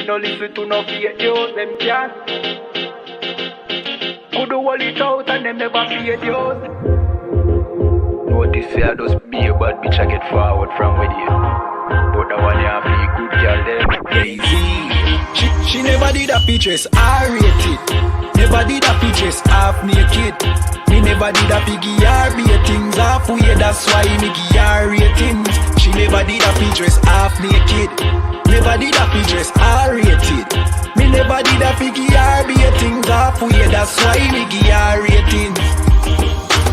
Baby, no listen to no fake news, them can't. Could hold it out and them never fake news. Notice say I just be a bad bitch, I get forward from with you. But the one you have to be good girl them. She never did a pictures, I rate it. Never did a pictures, half naked. Me never did a piggy or ratings halfway, that's why me give her ratings. She never did a pictures, half naked. Never did a pictures, I rated. Me never did a piggy or ratings halfway, that's why me give her ratings.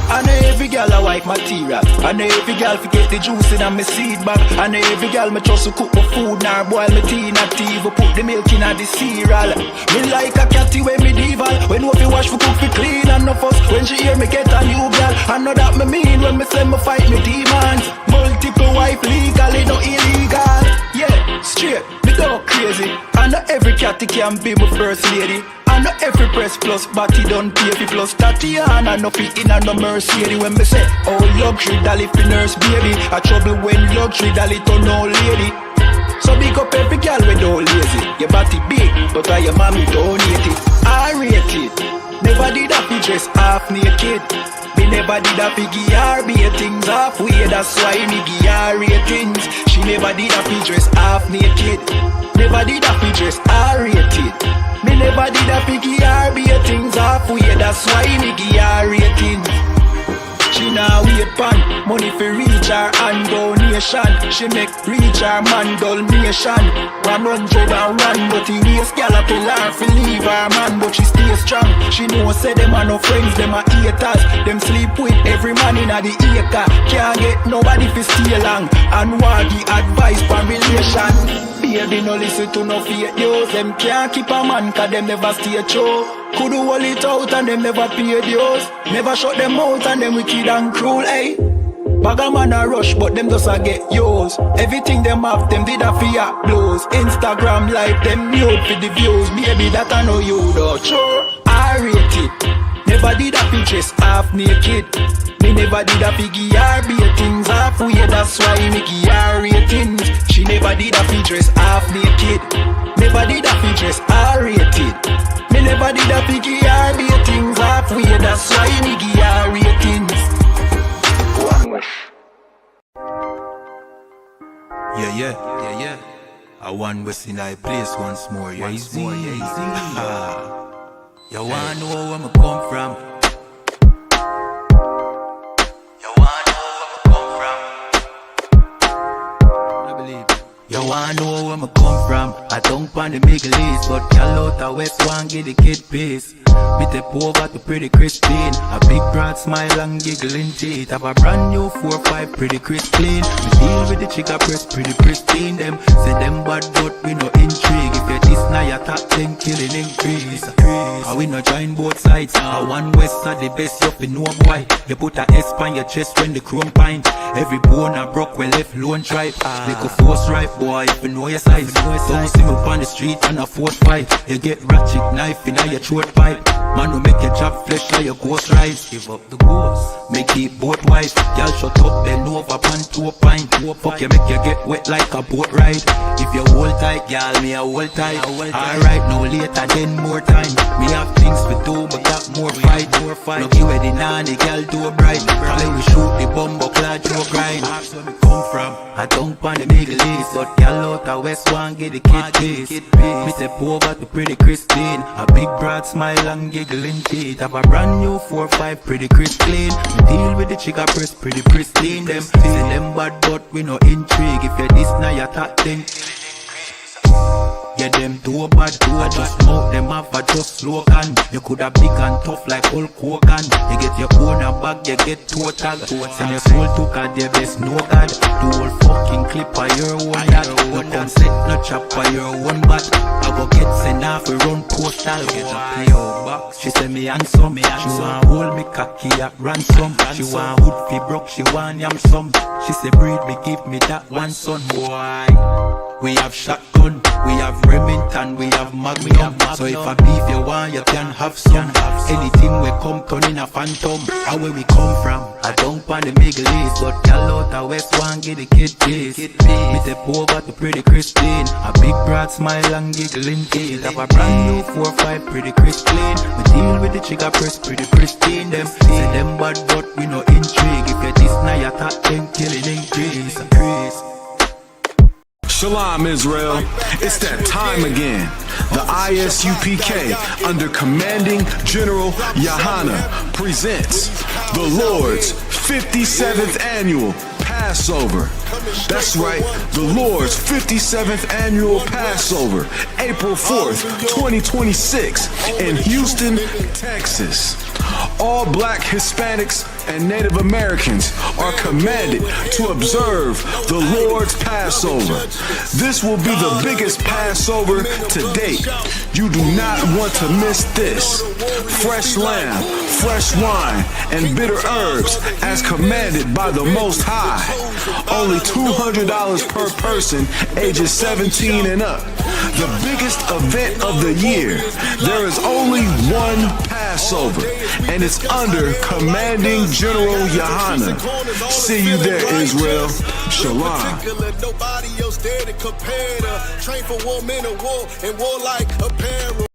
I know every girl a wife material. I know every girl forget the juice in my seed bag. I know every girl me trust to cook my food, nor boil my tea, not even put the milk in the cereal. Me like a catty when medieval. When no fi wash for cook fi clean and no fuss. When she hear me get a new girl, I know that me mean when me say me fight me demons. Multiple wife legally, no illegal. Yeah, straight, me go crazy. I know every catty can be my first lady. I know every press plus body done pay fi plus Tatiana no fit in a no Mercedes. When me say oh luxury dolly fi nurse baby, a trouble when luxury dolly turn old lady. So big up every girl when don't lazy. Your body big, but your mommy donate it. I rate it. Never did a fi dress half naked. Me never did a fi give her ratings halfway, that's why me give her ratings. She never did a fi dress half naked. Never did a fi dress I rated. Me never did a fi give her ratings halfway, that's why me give her ratings. She now wait pan money for reach her and donation. She make reach her man donation. 100 and run, but he waste gal a tell her fi leave her man, but she stay strong. She know say them are no friends, them are haters. Them sleep with every man in a the acre. Can't get nobody fi stay long and want the advice for relation. Baby no listen to no fake news. Them can't keep a man cause them never stay true. Could hold it out and them never pay dues. Never shut them out and them wicked and cruel, eh? Bag a man a rush but them just a get yours. Everything them have them did a fear blows. Instagram live them nude for the views. Baby that I know you though. Sure, I rate it. Never did a pictures half naked. Me never did a piggy or ratings halfway, that's why me give her ratings. She never did a pictures half naked. Never did a pictures I rated. Me never did a piggy or ratings halfway, that's why me give her ratings. Yeah. I want West in I place once more, yeah, easy. You wanna know where me come from? You wanna know where me come from? I don't pan the Middle East, but y'all out the West want get the kid peace. Me take over to pretty Christine. A big broad smile and giggling teeth. Have a brand new 4-5 pretty crisp clean. Me deal with the chica press pretty pristine. Them say them bad but we no intrigue. If you this now your top 10 killing increase. We no join both sides. One West are the best you fi know boy. You put a S on your chest when the chrome pint. Every bone a broke when left lone tribe. Make a force right boy if you know your size. Don't see me on the street and a force fight. You get ratchet knife in your throat pipe. Man who make your job flesh like your ghost rise. Give up the ghost, make it both wise. Y'all shut up, bend over, pan to a pint. Fuck you, make you get wet like a boat ride. If you hold tight, y'all, me a hold tight. Alright, no later, then more time. Me have things to do, but got more fight. Look you where the nanny, girl do bright. Play we shoot the bumbo clad, you grind. That's where me come from. I don't pan the Middle East, but y'all out the West one get the kid piece. Me step over to pretty Christine. A big broad smile and giggling teeth. Have a brand new 4-5 pretty crisp clean. We deal with the chica press pretty pristine. Them say them bad but we no intrigue. If you this now you top 10. Yeah, them too bad, I just mouth them off, I just slogan. You coulda big and tough like Hulk Hogan. You get your own a bag, you get total. Send your soul to God, the best no God. The whole fucking clip of your own dad. No consent, no chop of your own bat. I go get sent off, we run postal. Get a PO box. She say me handsome, she want hold me cocky at ransom. She want hood fi broke, she want yam some. She say breed me, give me that one son, boy. We have shotgun, we have Remington, we have Magnum. So if a beef you want, you can have some. Anything we come turn in a phantom. How where we come from? I don't want the Middle East, but y'all out the West one get the kid please. Me step over to pretty Christine. A big broad smile and giggling tail. Have a brand new 4-5 pretty crisp clean. We deal with the trigger press pretty pristine. Them say them bad but we no intrigue. If you this now you talk then killing increase. Shalom, Israel. It's that time again. The I.S.U.P.K. under commanding General YAHANNA presents the Lord's 57th annual Passover. That's right, the Lord's 57th annual Passover, April 4th, 2026 in Houston, Texas. All black Hispanics and Native Americans are commanded to observe the Lord's Passover. This will be the biggest Passover to date. You do not want to miss this. Fresh lamb, fresh wine, and bitter herbs as commanded by the Most High. Only $200 per person, ages 17 and up. The biggest event of the year. There is only one Passover, and it's under commanding General YAHANNA. See you there, Israel. Shalom. Nobody else there to compare to. Train for war, men of war, and war like apparel.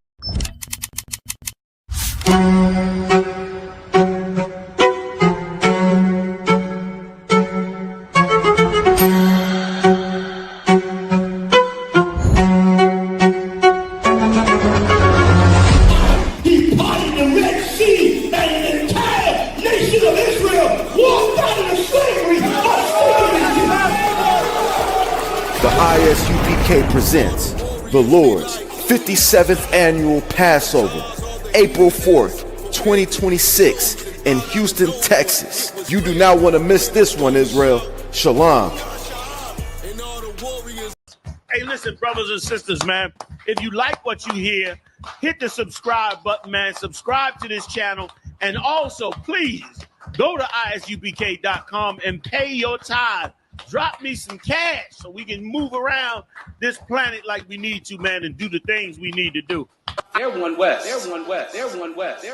The I.S.U.P.K. presents the Lord's 57th annual Passover, April 4th, 2026 in Houston, Texas. You do not want to miss this one, Israel. Shalom. Hey, listen, brothers and sisters, man. If you like what you hear, hit the subscribe button, man. Subscribe to this channel. And also, please, go to isupk.com and pay your tithe. Drop me some cash so we can move around this planet like we need to, man, and do the things we need to do. They're one west. They're one west. They're one west.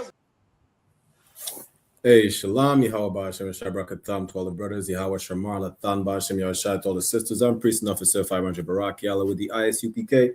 Hey, Shalom, Yahweh Hashem, Shabbat to all the brothers, Yahweh Shamar, Latan Bashem, Yahweh to all the sisters. I'm Priest and Officer 500 Barak Yalla with the I.S.U.P.K,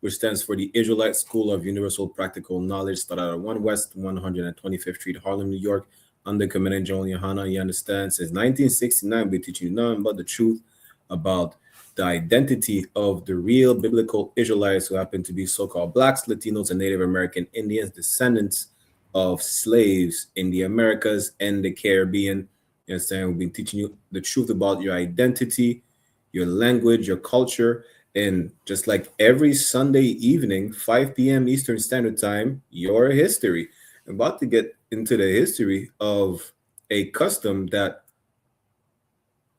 which stands for the Israelite School of Universal Practical Knowledge, started at 1 West, 125th Street, Harlem, New York, under commanding General YAHANNA. You understand, since 1969, we're teaching you nothing but the truth about the identity of the real biblical Israelites who happen to be so-called blacks, Latinos, and Native American Indians, descendants of slaves in the Americas and the Caribbean. You understand? We've been teaching you the truth about your identity, your language, your culture, and just like every Sunday evening, 5 p.m. Eastern Standard Time, your history. I'm about to get into the history of a custom that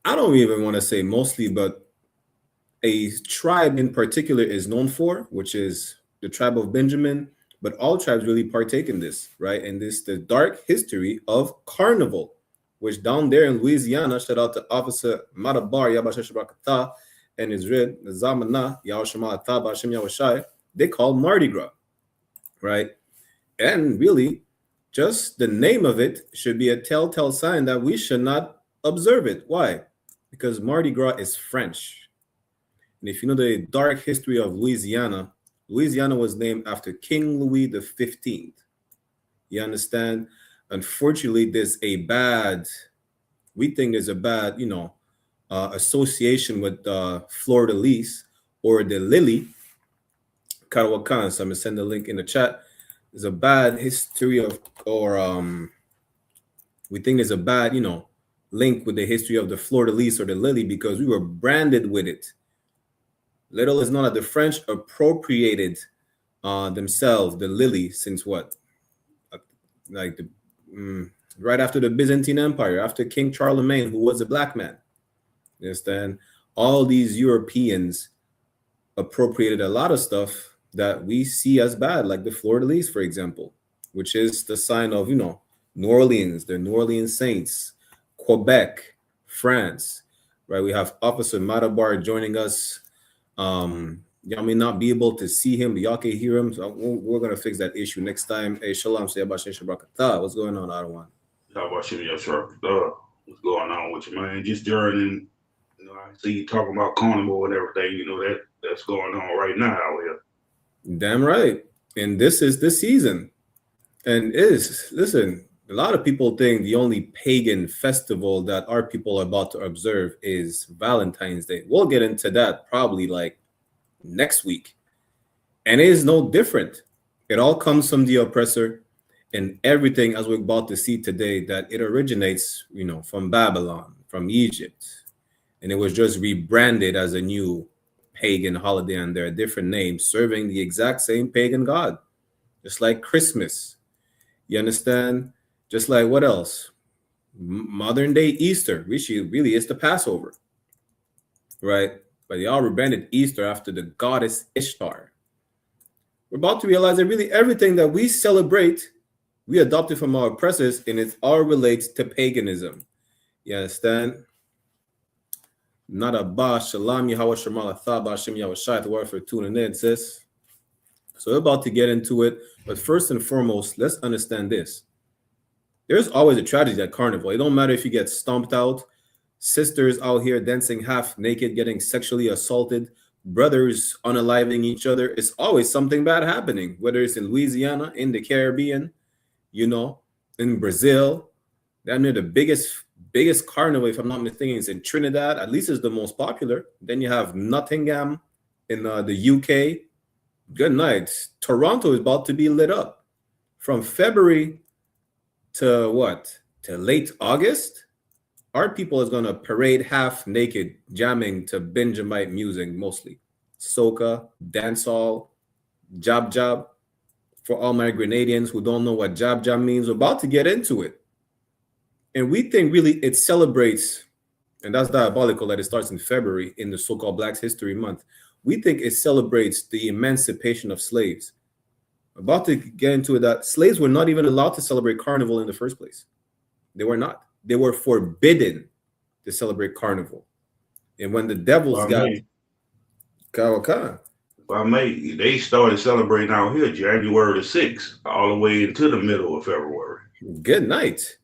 I don't even want to say mostly, but a tribe in particular is known for, which is the tribe of Benjamin, but all tribes really partake in this, right? And this the dark history of Carnival, which down there in Louisiana, shout out to Officer Madabar Yabashashabakata and Israel Zamana Yawashamalata Bashim Yawashai, they call Mardi Gras, right? And really, just the name of it should be a telltale sign that we should not observe it. Why? Because Mardi Gras is French. And if you know the dark history of Louisiana, Louisiana was named after King Louis XV. You understand? Unfortunately, we think there's a bad, association with Fleur-de-Lis or the Lily, Karawakan. So I'm going to send the link in the chat. There's a bad history of, we think there's a bad, link with the history of the Fleur-de-Lis or the Lily because we were branded with it. Little is known that the French appropriated themselves the lily since what? Right after the Byzantine Empire, after King Charlemagne, who was a black man. You understand? All these Europeans appropriated a lot of stuff that we see as bad, like the Fleur-de-Lis, for example, which is the sign of, New Orleans, the New Orleans Saints, Quebec, France, right? We have Officer Madabar joining us Y'all may not be able to see him, but y'all can hear him. So we're gonna fix that issue next time. Hey, shalom, say about Shabrakatah. What's going on, Adawan? How about you, what's going on with you, man? Just journeying. You know, I see you talking about Carnival and everything. You know that's going on right now out here. Damn right. And this is the season. And listen, a lot of people think the only pagan festival that our people are about to observe is Valentine's Day. We'll get into that probably like next week. And it is no different. It all comes from the oppressor, and everything, as we're about to see today, that it originates, from Babylon, from Egypt. And it was just rebranded as a new pagan holiday under a different name, serving the exact same pagan god. Just like Christmas. You understand? Just like what else? Modern day Easter, which really is the Passover. Right? But they all rebranded Easter after the goddess Ishtar. We're about to realize that really everything that we celebrate, we adopted from our oppressors, and it all relates to paganism. You understand? Not a bash, shalom, Yahweh Shemala, Thaba, Hashem, Yahweh Shai, the word for tuning in, sis. So we're about to get into it. But first and foremost, let's understand this. There's always a tragedy at Carnival. It don't matter if you get stomped out, sisters out here dancing half naked, getting sexually assaulted, brothers unaliving each other. It's always something bad happening, whether it's in Louisiana, in the Caribbean, in Brazil. Damn near the biggest carnival, if I'm not mistaken, is in Trinidad. At least it's the most popular. Then you have Nottingham in the UK. Good night. Toronto is about to be lit up. From February to late August, our people is going to parade half naked, jamming to Benjamite music mostly. Soca, dancehall, jab jab. For all my Grenadians who don't know what jab jab means, we're about to get into it. And we think really it celebrates, and that's diabolical that it starts in February in the so-called Black History Month. We think it celebrates the emancipation of slaves. About to get into it, that slaves were not even allowed to celebrate Carnival in the first place. They were not. They were forbidden to celebrate Carnival. And when the devils If I may, they started celebrating out here January the 6th, all the way into the middle of February. Good night.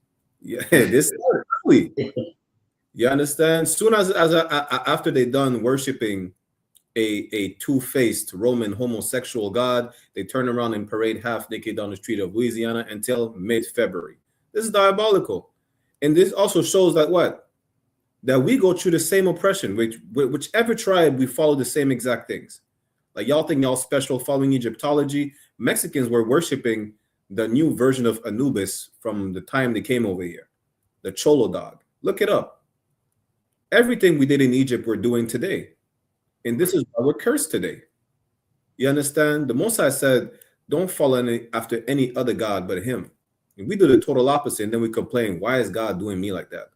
Yeah, this started early. You understand? Soon as after they done worshiping a two-faced Roman homosexual god, they turn around and parade half naked down the street of Louisiana until mid-February. This is diabolical. And this also shows that that we go through the same oppression, whichever tribe, we follow the same exact things. Like y'all think y'all special following Egyptology. Mexicans were worshiping the new version of Anubis from the time they came over here, the Cholo dog. Look it up. Everything we did in Egypt, we're doing today. And this is why we're cursed today. You understand? The Most High said, don't follow after any other God but him. And we do the total opposite, and then we complain, why is God doing me like that?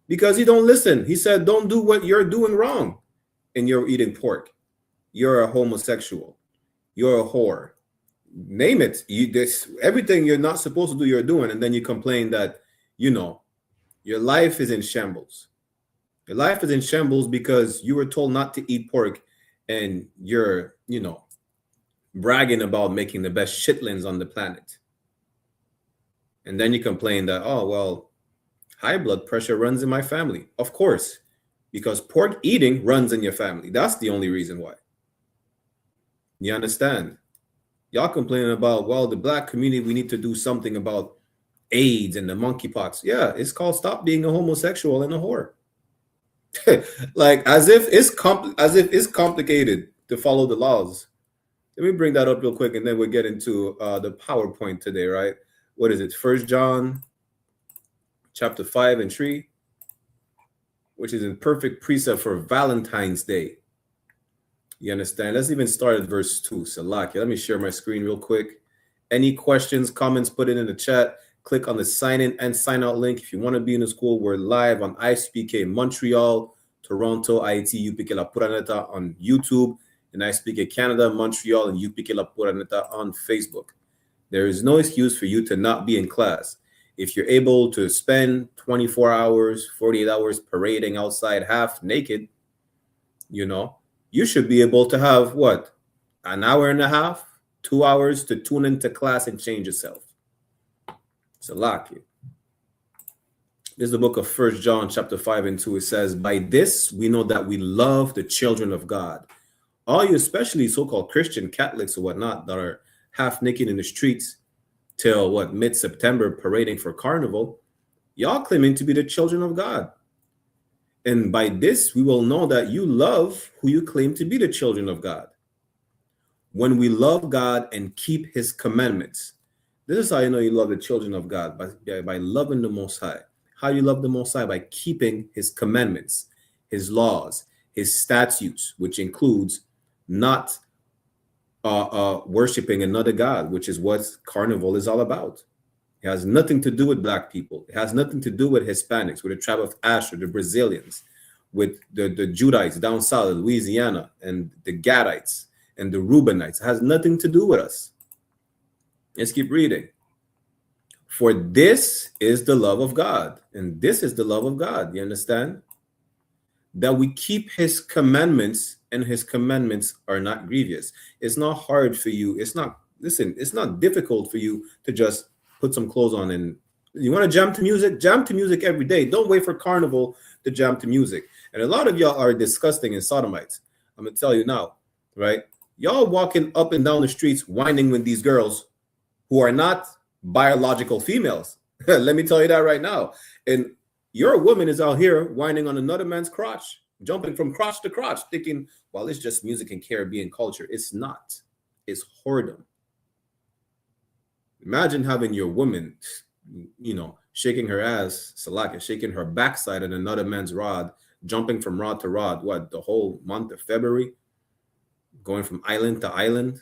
Because he don't listen. He said, don't do what you're doing wrong. And you're eating pork. You're a homosexual. You're a whore. Name it. Everything you're not supposed to do, you're doing. And then you complain that, your life is in shambles. Your life is in shambles because you were told not to eat pork, and you're, bragging about making the best chitlins on the planet. And then you complain that, high blood pressure runs in my family. Of course, because pork eating runs in your family. That's the only reason why. You understand? Y'all complaining about, the Black community, we need to do something about AIDS and the monkeypox. Yeah, it's called stop being a homosexual and a whore. Like as if it's complicated to follow the laws. Let me bring that up real quick, and then we'll get into the PowerPoint today, right? What is it? 1 John chapter 5 and 3, which is in perfect precept for Valentine's Day. You understand? Let's even start at verse 2. Salakia. Let me share my screen real quick. Any questions, comments, put it in the chat. Click on the sign in and sign out link. If you want to be in the school, we're live on I.S.U.P.K Montreal, Toronto, I.S.U.P.K La Puraneta on YouTube, and I.S.U.P.K Canada, Montreal, and U.P.K La Puraneta on Facebook. There is no excuse for you to not be in class. If you're able to spend 24 hours, 48 hours parading outside half naked, you should be able to have what? An hour and a half, 2 hours to tune into class and change yourself. It's a lot. This is the book of 1 John chapter 5 and 2. It says, by this we know that we love the children of God. All you, especially so-called Christian Catholics or whatnot, that are half naked in the streets till what, mid-September, parading for Carnival, y'all claiming to be the children of God. And by this we will know that you love who you claim to be the children of God. When we love God and keep his commandments. This is how you know you love the children of God, by loving the Most High. How you love the Most High? By keeping his commandments, his laws, his statutes, which includes not worshiping another God, which is what Carnival is all about. It has nothing to do with black people. It has nothing to do with Hispanics, with the tribe of Asher, the Brazilians, with the Judites down south of Louisiana, and the Gadites and the Reubenites. It has nothing to do with us. Let's keep reading. For this is the love of God, and this is the love of God. You understand? That we keep his commandments, and his commandments are not grievous. It's not hard for you. It's not, listen, it's not difficult for you to just put some clothes on, and you want to jam to music every day. Don't wait for Carnival to jam to music. And a lot of y'all are disgusting and sodomites. I'm going to tell you now, right? Y'all walking up and down the streets whining with these girls who are not biological females. Let me tell you that right now. And your woman is out here whining on another man's crotch, jumping from crotch to crotch, thinking, well, it's just music and Caribbean culture. It's not. It's whoredom. Imagine having your woman, shaking her ass, salaka, shaking her backside on another man's rod, jumping from rod to rod, what, the whole month of February, going from island to island.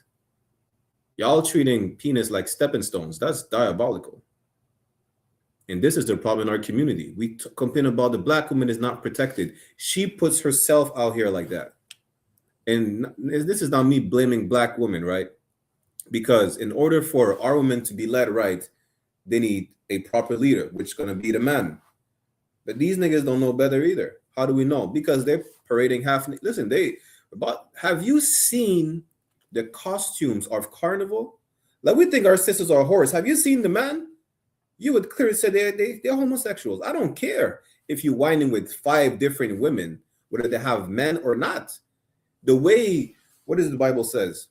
Y'all treating penis like stepping stones. That's diabolical. And this is the problem in our community. We complain about the black woman is not protected. She puts herself out here like that. And this is not me blaming black women, right? Because in order for our women to be led right, they need a proper leader, which is going to be the man. But these niggas don't know better either. How do we know? Because they're parading half. Listen, have you seen the costumes of Carnival? Like, we think our sisters are whores. Have you seen the man? You would clearly say they're homosexuals. I don't care if you're whining with 5 different women, whether they have men or not. The way, what does the Bible says?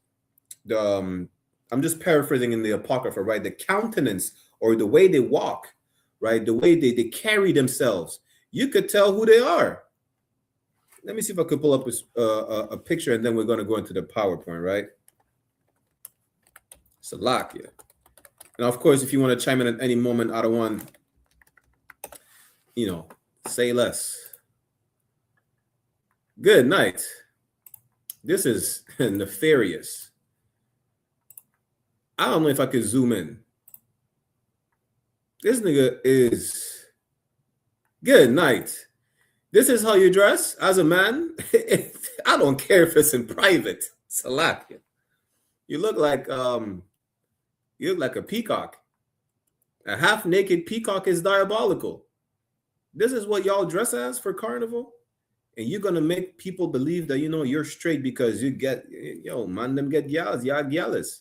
I'm just paraphrasing in the Apocrypha, right? The countenance or the way they walk, right? The way they carry themselves. You could tell who they are. Let me see if I could pull up a picture, and then we're going to go into the PowerPoint, right? Salakia. And of course, if you want to chime in at any moment, I don't want, say less. Good night. This is nefarious. I don't know if I could zoom in. This nigga is good night. This is how you dress as a man. I don't care if it's in private. Salakia. You look like a peacock. A half-naked peacock is diabolical. This is what y'all dress as for Carnival? And you're going to make people believe that, you're straight because you get, them get gals, y'all gallus.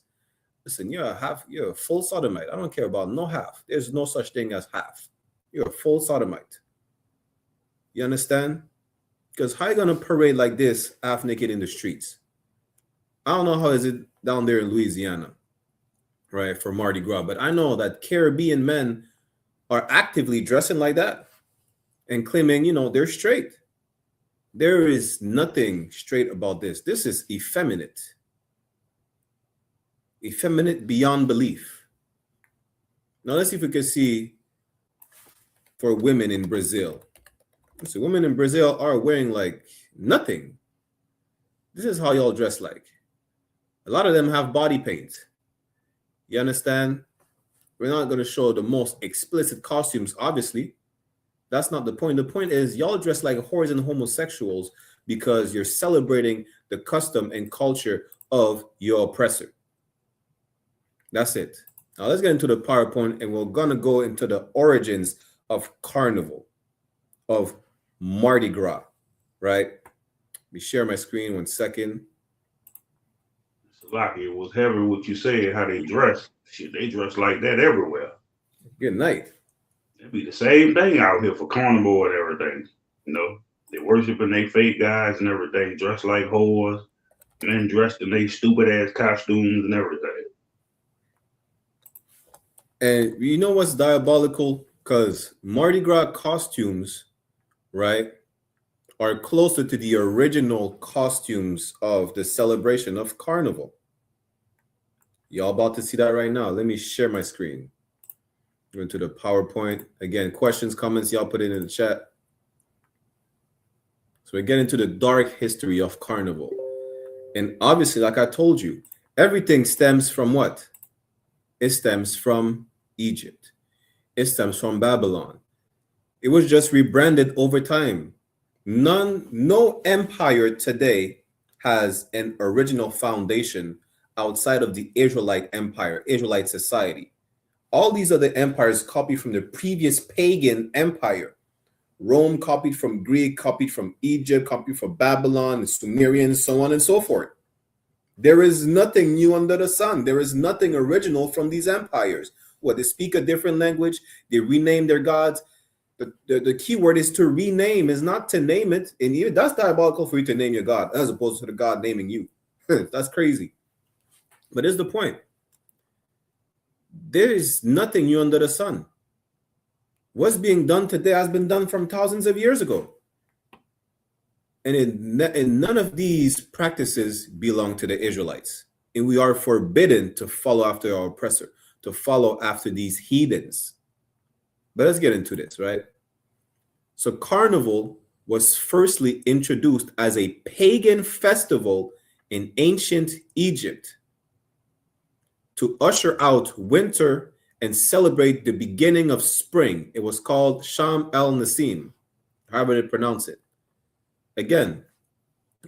Listen, you're a full sodomite. I don't care about no half. There's no such thing as half. You're a full sodomite. You understand? Because how are you going to parade like this half-naked in the streets? I don't know how is it down there in Louisiana, right, for Mardi Gras. But I know that Caribbean men are actively dressing like that and claiming, they're straight. There is nothing straight about this. This is effeminate. Effeminate beyond belief. Now let's see if we can see for women in Brazil. So women in Brazil are wearing like nothing. This is how y'all dress like. A lot of them have body paint. You understand? We're not going to show the most explicit costumes, obviously. That's not the point. The point is y'all dress like whores and homosexuals because you're celebrating the custom and culture of your oppressor. That's it. Now let's get into the PowerPoint, and we're going to go into the origins of Carnival, of Mardi Gras, right? me share my screen 1 second. Lucky it was heavy what you said, how they dress. Shit, they dress like that everywhere. Good night. It'd be the same thing out here for Carnival and everything. You know, they worshiping they fake guys and everything, dressed like whores, men dressed in they stupid ass costumes and everything. And you know what's diabolical? Because Mardi Gras costumes, right, are closer to the original costumes of the celebration of Carnival. Y'all about to see that right now. Let me share my screen. Go into the PowerPoint. Again, questions, comments, y'all put it in the chat. So we get into the dark history of Carnival. And obviously, like I told you, everything stems from what? It stems from Egypt. It stems from Babylon. It was just rebranded over time. No empire today has an original foundation outside of the Israelite empire, Israelite society. All these other empires copied from the previous pagan empire. Rome copied from Greek, copied from Egypt, copied from Babylon, the Sumerians, so on and so forth. There is nothing new under the sun. There is nothing original from these empires. What, they speak a different language, they rename their gods. The key word is to rename, is not to name it. And even that's diabolical for you to name your God as opposed to the God naming you. That's crazy. But here's the point. There is nothing new under the sun. What's being done today has been done from thousands of years ago. And none of these practices belong to the Israelites. And we are forbidden to follow after our oppressor, to follow after these heathens. But let's get into this, right? So Carnival was firstly introduced as a pagan festival in ancient Egypt to usher out winter and celebrate the beginning of spring. It was called Sham el-Nasim, however they pronounce it. Again,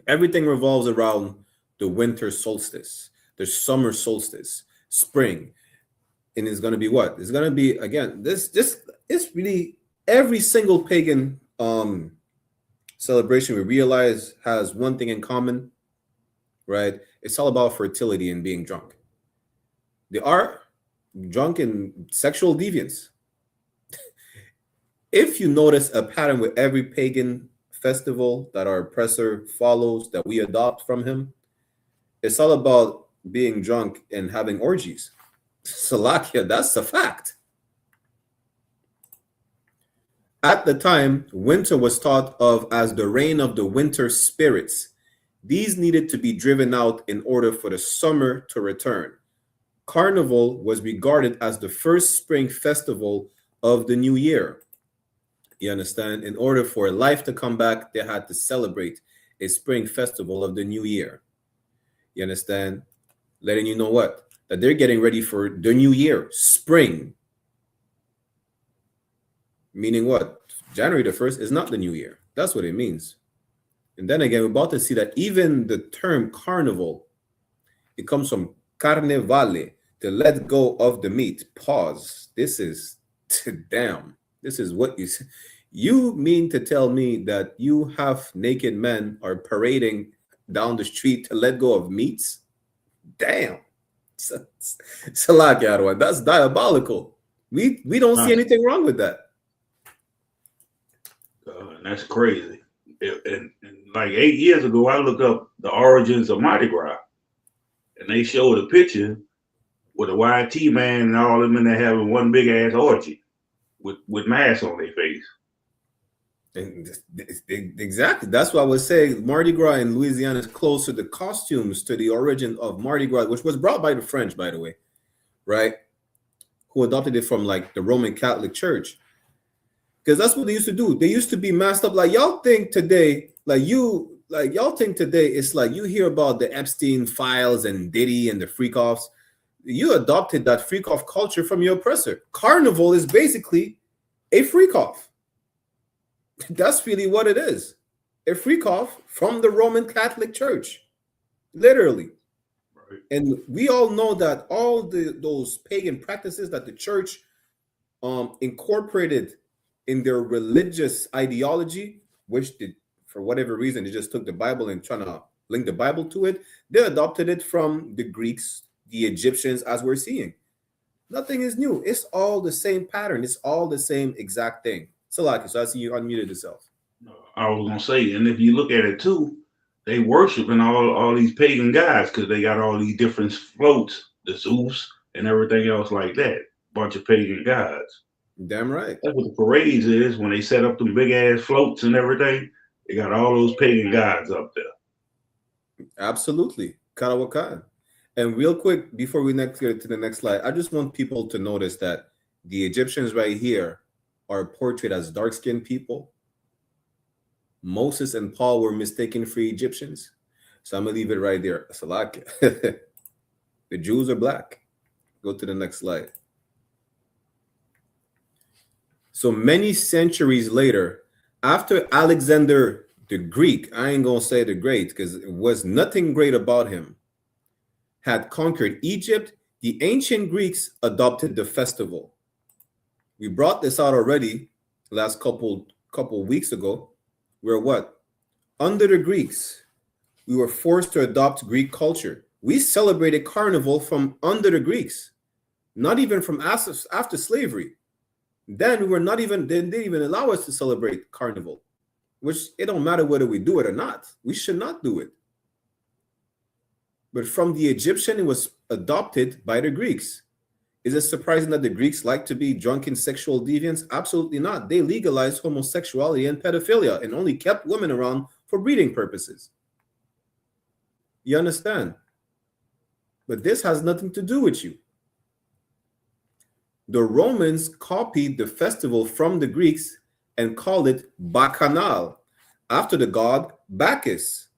everything revolves around the winter solstice, the summer solstice, spring. And it's going to be what? It's going to be, again, this it's really every single pagan celebration we realize has one thing in common, right? It's all about fertility and being drunk. They are drunk in sexual deviance. If you notice a pattern with every pagan festival that our oppressor follows, that we adopt from him, it's all about being drunk and having orgies. Salakia, that's a fact. At the time, winter was thought of as the reign of the winter spirits. These needed to be driven out in order for the summer to return. Carnival was regarded as the first spring festival of the new year. You understand? In order for life to come back, they had to celebrate a spring festival of the new year. You understand? Letting you know what? That they're getting ready for the new year, spring. Meaning what? January the 1st is not the new year. That's what it means. And then again, we're about to see that even the term carnival, it comes from carnevale, to let go of the meat. Pause. This is, damn. This is what you mean to tell me that you half naked men are parading down the street to let go of meats? Damn. Salakia, that's diabolical. We don't see anything wrong with that. And that's crazy. And like 8 years ago, I looked up the origins of Mardi Gras, and they showed a picture with a YT man and all them in there having one big ass orgy with masks on their face. And exactly. That's why I was saying Mardi Gras in Louisiana is closer to costumes to the origin of Mardi Gras, which was brought by the French, by the way, right? Who adopted it from like the Roman Catholic Church. Because that's what they used to do. They used to be masked up. Like y'all think today, y'all think today it's like you hear about the Epstein files and Diddy and the freak-offs. You adopted that freak-off culture from your oppressor. Carnival is basically a freak-off. That's really what it is. A freak-off from the Roman Catholic Church. Literally. Right. And we all know that all those pagan practices that the church incorporated in their religious ideology, which for whatever reason, they just took the Bible and trying to link the Bible to it. They adopted it from the Greeks, the Egyptians, as we're seeing. Nothing is new. It's all the same pattern. It's all the same exact thing. So I see you unmuted yourself. I was gonna say, and if you look at it too, they worshiping all these pagan gods because they got all these different floats, the Zeus and everything else like that. Bunch of pagan gods. Damn right. That's what the parades is when they set up them big ass floats and everything. They got all those pagan gods up there. Absolutely. Karawakan. And real quick, before we get to the next slide, I just want people to notice that the Egyptians right here are portrayed as dark-skinned people. Moses and Paul were mistaken for Egyptians. So I'm going to leave it right there. Salak. The Jews are black. Go to the next slide. So many centuries later, after Alexander the Greek, I ain't going to say the Great because it was nothing great about him, had conquered Egypt, the ancient Greeks adopted the festival. We brought this out already last couple weeks ago, where what? Under the Greeks, we were forced to adopt Greek culture. We celebrated Carnival from under the Greeks, not even from after slavery. Then they didn't even allow us to celebrate Carnival, which it don't matter whether we do it or not. We should not do it. But from the Egyptian, it was adopted by the Greeks. Is it surprising that the Greeks like to be drunken sexual deviants? Absolutely not. They legalized homosexuality and pedophilia and only kept women around for breeding purposes. You understand? But this has nothing to do with you. The Romans copied the festival from the Greeks and called it Bacchanal, after the god Bacchus,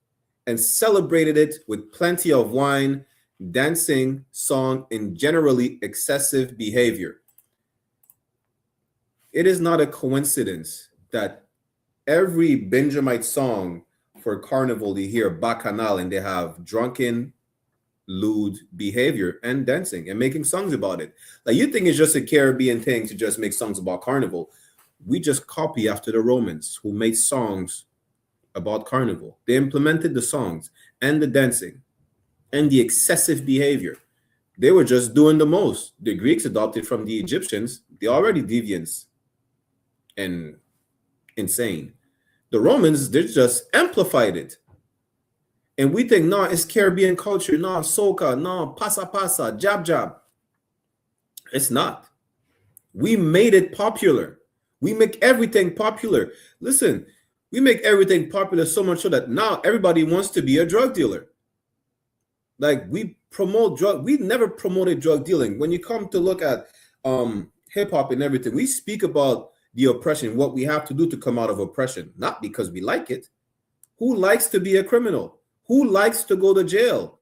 and celebrated it with plenty of wine, dancing, song, and generally excessive behavior. It is not a coincidence that every Benjamite song for Carnival, you hear Bacchanal, and they have drunken, lewd behavior and dancing and making songs about it. Like, you think it's just a Caribbean thing to just make songs about Carnival. We just copy after the Romans who made songs about Carnival. They implemented the songs and the dancing and the excessive behavior. They were just doing the most. The Greeks adopted from the Egyptians. They're already deviants and insane. The Romans, they just amplified it. And we think, no, it's Caribbean culture, no, soca, no, pasa, jab. It's not. We made it popular. We make everything popular. Listen, we make everything popular so much so that now everybody wants to be a drug dealer. Like, we promote drug. We never promoted drug dealing. When you come to look at hip hop and everything, we speak about the oppression, what we have to do to come out of oppression, not because we like it. Who likes to be a criminal? Who likes to go to jail?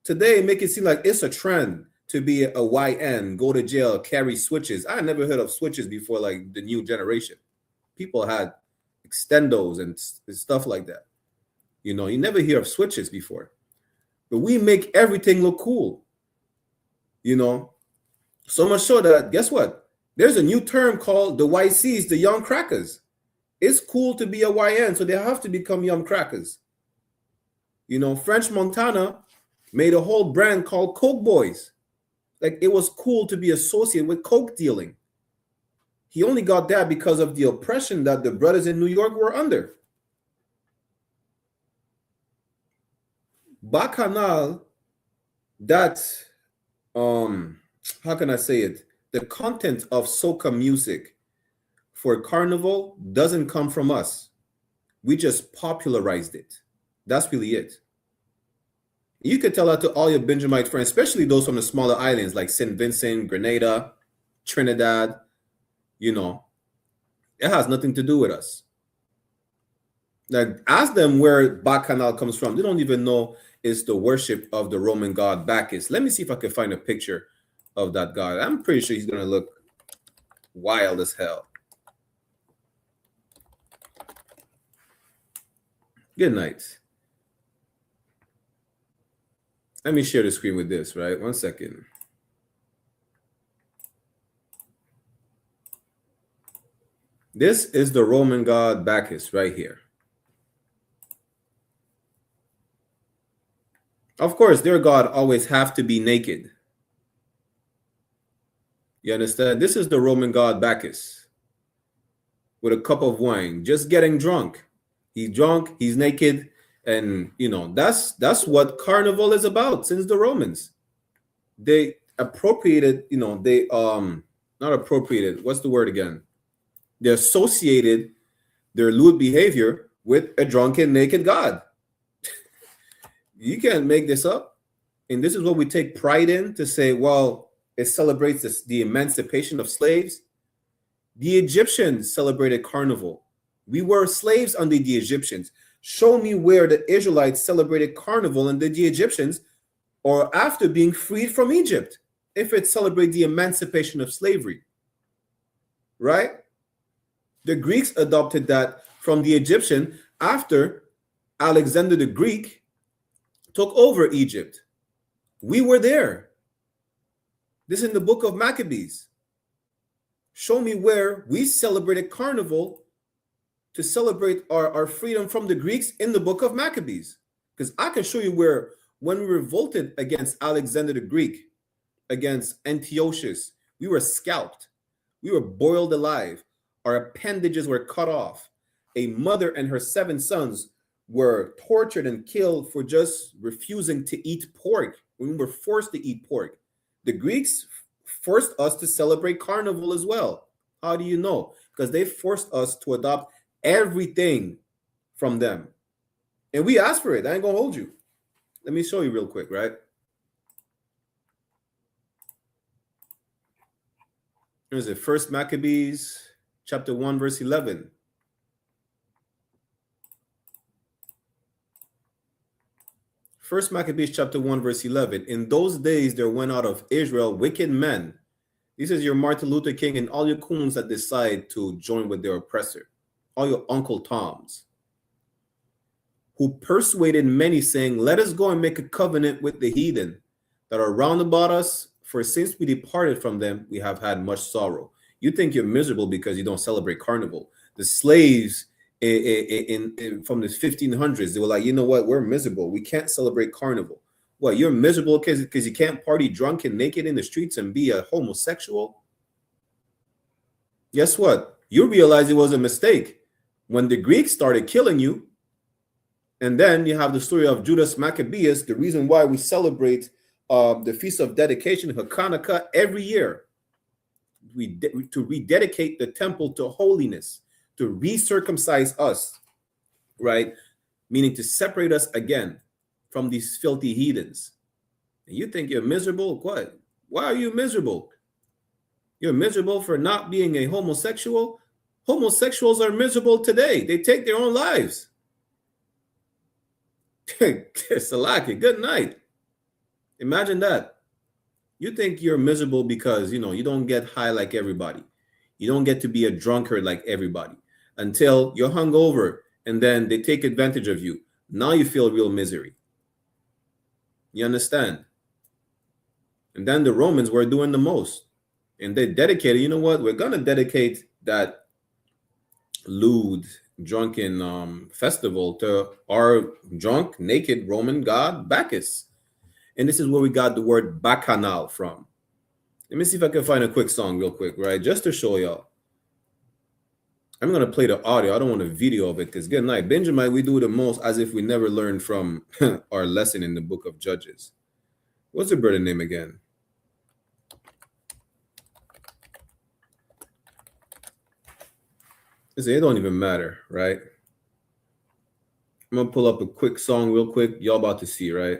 Today, make it seem like it's a trend to be a YN, go to jail, carry switches. I never heard of switches before, like the new generation. People had extendos and stuff like that. You know, you never hear of switches before. But we make everything look cool. You know, so much so that, guess what? There's a new term called the YCs, the young crackers. It's cool to be a YN, so they have to become young crackers. You know, French Montana made a whole brand called Coke Boys. Like, it was cool to be associated with coke dealing. He only got that because of the oppression that the brothers in New York were under. Bacchanal, that, how can I say it? The content of soca music for Carnival doesn't come from us. We just popularized it. That's really it. You could tell that to all your Benjamite friends, especially those from the smaller islands like St. Vincent, Grenada, Trinidad. You know, it has nothing to do with us. Like, ask them where Bacchanal comes from. They don't even know it's the worship of the Roman god Bacchus. Let me see if I can find a picture of that god. I'm pretty sure he's going to look wild as hell. Good night. Let me share the screen with this, right? 1 second. This is the Roman god Bacchus right here. Of course, their God always have to be naked. You understand? This is the Roman god Bacchus with a cup of wine, just getting drunk. He's drunk, he's naked, and that's what Carnival is about since the Romans. They appropriated, they not appropriated, what's the word again? They associated their lewd behavior with a drunken, naked god. You can't make this up. And this is what we take pride in, to say, well, it celebrates the emancipation of slaves. The Egyptians celebrated Carnival. We were slaves under the Egyptians. Show me where the Israelites celebrated Carnival under the Egyptians, or after being freed from Egypt, if it celebrates the emancipation of slavery. Right? The Greeks adopted that from the Egyptian after Alexander the Greek took over Egypt. We were there. This is in the book of Maccabees. Show me where we celebrated Carnival to celebrate our freedom from the Greeks in the book of Maccabees. Because I can show you where, when we revolted against Alexander the Greek, against Antiochus, we were scalped. We were boiled alive. Our appendages were cut off. A mother and her 7 sons were tortured and killed for just refusing to eat pork. We were forced to eat pork. The Greeks forced us to celebrate Carnival as well. How do you know? Because they forced us to adopt everything from them. And we asked for it. I ain't gonna hold you. Let me show you real quick, right? Here's it. First Maccabees chapter 1, verse 11. First Maccabees chapter 1, verse 11. In those days there went out of Israel wicked men. This is your Martin Luther King and all your coons that decide to join with their oppressor. All your Uncle Toms. Who persuaded many, saying, let us go and make a covenant with the heathen that are round about us, for since we departed from them, we have had much sorrow. You think you're miserable because you don't celebrate Carnival. The slaves from the 1500s, they were like, you know what, we're miserable. We can't celebrate Carnival. What, you're miserable because you can't party drunk and naked in the streets and be a homosexual? Guess what? You realize it was a mistake when the Greeks started killing you. And then you have the story of Judas Maccabeus, the reason why we celebrate the Feast of Dedication, Hanukkah, every year. To rededicate the temple to holiness, to recircumcise us, right? Meaning to separate us again from these filthy heathens. And you think you're miserable? What? Why are you miserable? You're miserable for not being a homosexual? Homosexuals are miserable today. They take their own lives. Salaki, good night. Imagine that. You think you're miserable because, you don't get high like everybody. You don't get to be a drunkard like everybody until you're hungover and then they take advantage of you. Now you feel real misery. You understand? And then the Romans were doing the most. And they dedicated, you know what? We're going to dedicate that lewd, drunken festival to our drunk, naked Roman god Bacchus. And this is where we got the word bacchanal from. Let me see if I can find a quick song real quick, right? Just to show y'all. I'm going to play the audio. I don't want a video of it because, good night. Benjamin, we do the most as if we never learned from our lesson in the book of Judges. What's the brother name again? It don't even matter, right? I'm going to pull up a quick song real quick. Y'all about to see, right?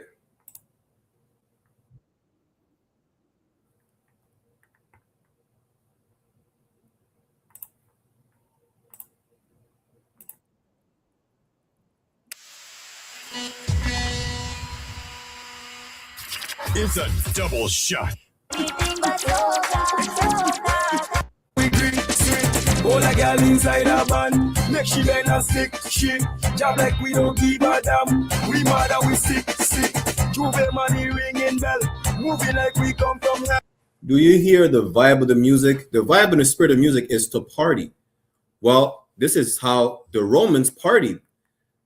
It's a double shot. All a girl inside a van, make she bend and stick shit. Job like we don't give a damn. We mad and we sick. Juve money ringing bell, moving like we come from hell. Do you hear the vibe of the music? The vibe and the spirit of music is to party. Well, this is how the Romans partied.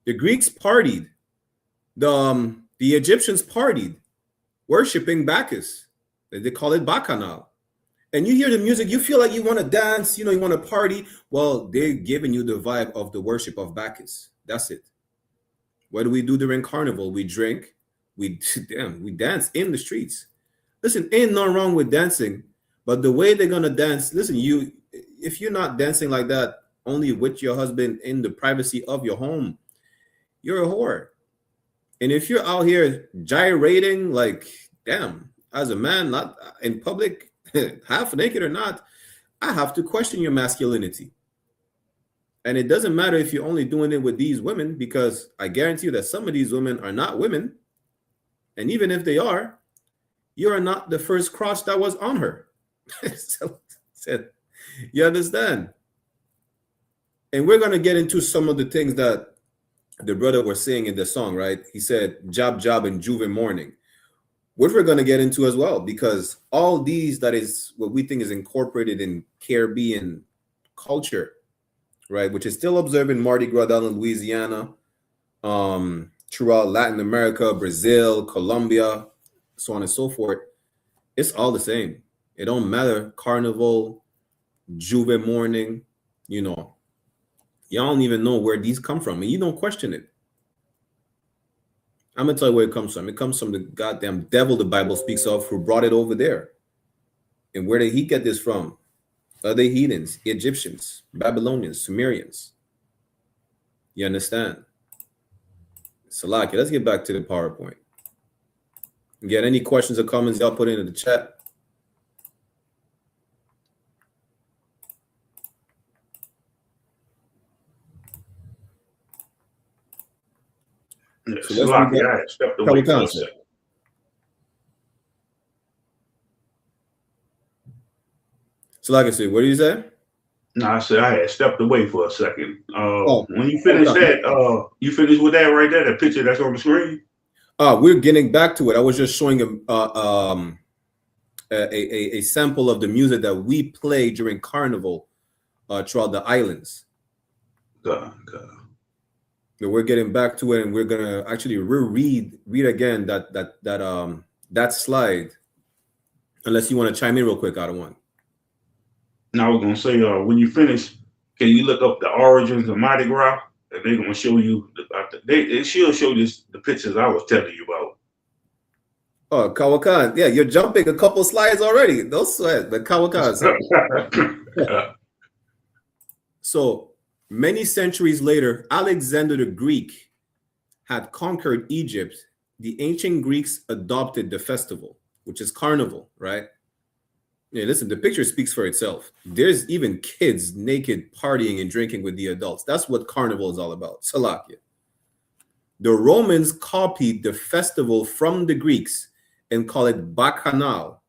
The Greeks partied. The The Egyptians partied, worshiping Bacchus. They call it Bacchanal. And you hear the music, you feel like you want to dance, you want to party. Well, they're giving you the vibe of the worship of Bacchus. That's it. What do we do during Carnival? We drink, we dance in the streets. Listen, ain't nothing wrong with dancing, but the way they're gonna dance, listen, if you're not dancing like that only with your husband in the privacy of your home, you're a whore. And if you're out here gyrating, like, damn, as a man, not in public, half naked or not, I have to question your masculinity. And it doesn't matter if you're only doing it with these women, because I guarantee you that some of these women are not women. And even if they are, you are not the first cross that was on her. So, you understand? And we're going to get into some of the things that the brother was saying in the song, right? He said, job, job, and Juve morning, which we're going to get into as well, because all these, that is what we think is incorporated in Caribbean culture, right? Which is still observed in Mardi Gras down in Louisiana, throughout Latin America, Brazil, Colombia, so on and so forth. It's all the same. It don't matter. Carnival, Juve morning, y'all don't even know where these come from, and you don't question it. I'm gonna tell you where it comes from. It comes from the goddamn devil the Bible speaks of, who brought it over there. And where did he get this from? Other heathens, Egyptians, Babylonians, Sumerians. You understand? Salaki, let's get back to the PowerPoint. Get any questions or comments, y'all put it in the chat. So Salaki, I had stepped away for a second. Salaki, what did you say? No, I said I had stepped away for a second. When you finish that, you finished with that right there, that picture that's on the screen? We're getting back to it. I was just showing a sample of the music that we play during Carnival throughout the islands. God. But we're getting back to it, and we're gonna actually read again that slide. Unless you want to chime in real quick, I don't want. Now I was gonna say, when you finish, can you look up the origins of Mardi Gras? And they're gonna show you. She'll show you the pictures I was telling you about. Oh, Kawakan, yeah, you're jumping a couple slides already. Don't sweat, but Kawakan. So many centuries later, Alexander the Greek had conquered Egypt. The ancient Greeks adopted the festival, which is Carnival, right? Yeah, listen, the picture speaks for itself. There's even kids naked partying and drinking with the adults. That's what Carnival is all about. Salakia. The Romans copied the festival from the Greeks and called it Bacchanal,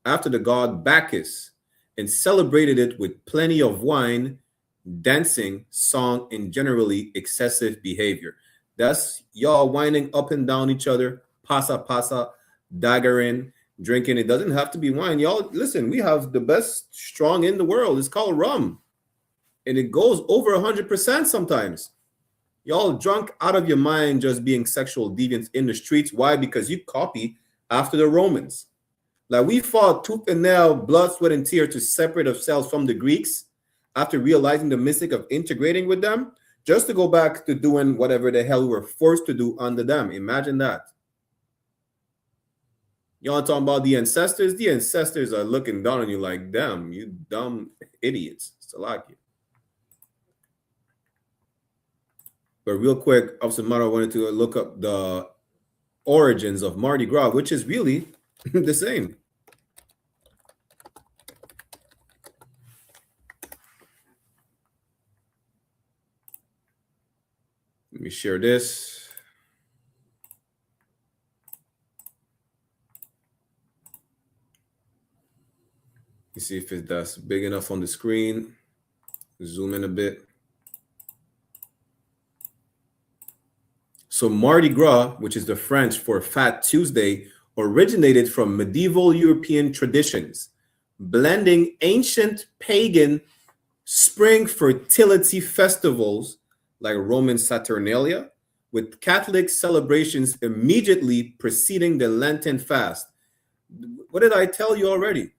after the god Bacchus, and celebrated it with plenty of wine, dancing, song, and generally excessive behavior. That's y'all winding up and down each other, pasa, daggering, drinking. It doesn't have to be wine. Y'all, listen, we have the best strong in the world. It's called rum. And it goes over 100% sometimes. Y'all drunk out of your mind just being sexual deviants in the streets. Why? Because you copy after the Romans. Like, we fought tooth and nail, blood, sweat, and tears to separate ourselves from the Greeks after realizing the mistake of integrating with them, just to go back to doing whatever the hell we were forced to do under them. Imagine that. Y'all talking about the ancestors? The ancestors are looking down on you like, damn, you dumb idiots. Salaki. But real quick, Officer Mara wanted to look up the origins of Mardi Gras, which is really the same. Let me share this. You see if that's big enough on the screen. Zoom in a bit. So Mardi Gras, which is the French for Fat Tuesday, originated from medieval European traditions, blending ancient pagan spring fertility festivals like Roman Saturnalia with Catholic celebrations immediately preceding the Lenten fast. What did I tell you already?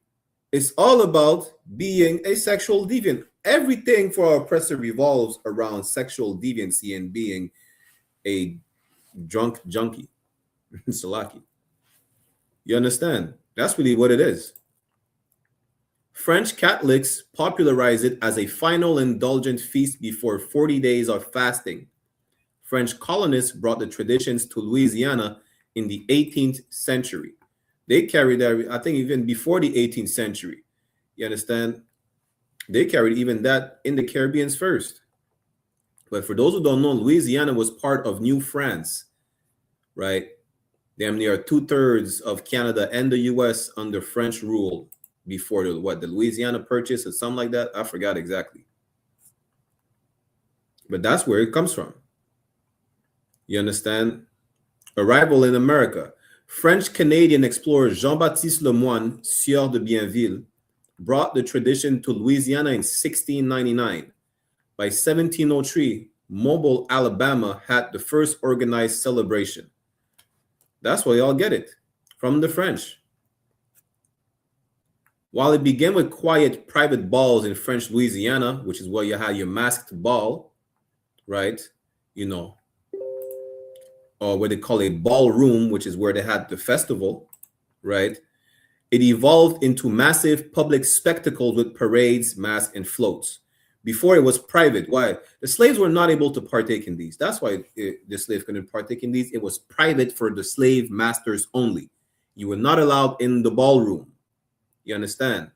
It's all about being a sexual deviant. Everything for our oppressor revolves around sexual deviancy and being a drunk junkie. Salaki. You understand? That's really what it is. French Catholics popularized it as a final indulgent feast before 40 days of fasting. French colonists brought the traditions to Louisiana in the 18th century. They carried that, I think, even before the 18th century. You understand? They carried even that in the Caribbean first. But for those who don't know, Louisiana was part of New France, right? Damn near 2/3 of Canada and the US under French rule before the Louisiana Purchase or something like that. I forgot exactly. But that's where it comes from. You understand? Arrival in America. French-Canadian explorer Jean-Baptiste Lemoyne, Sieur de Bienville, brought the tradition to Louisiana in 1699. By 1703, Mobile, Alabama had the first organized celebration. That's why y'all get it, from the French. While it began with quiet private balls in French Louisiana, which is where you had your masked ball, right? You know, or what they call a ballroom, which is where they had the festival, right? It evolved into massive public spectacles with parades, masks, and floats. Before it was private. Why? The slaves were not able to partake in these. That's why the slaves couldn't partake in these. It was private for the slave masters only. You were not allowed in the ballroom. You understand?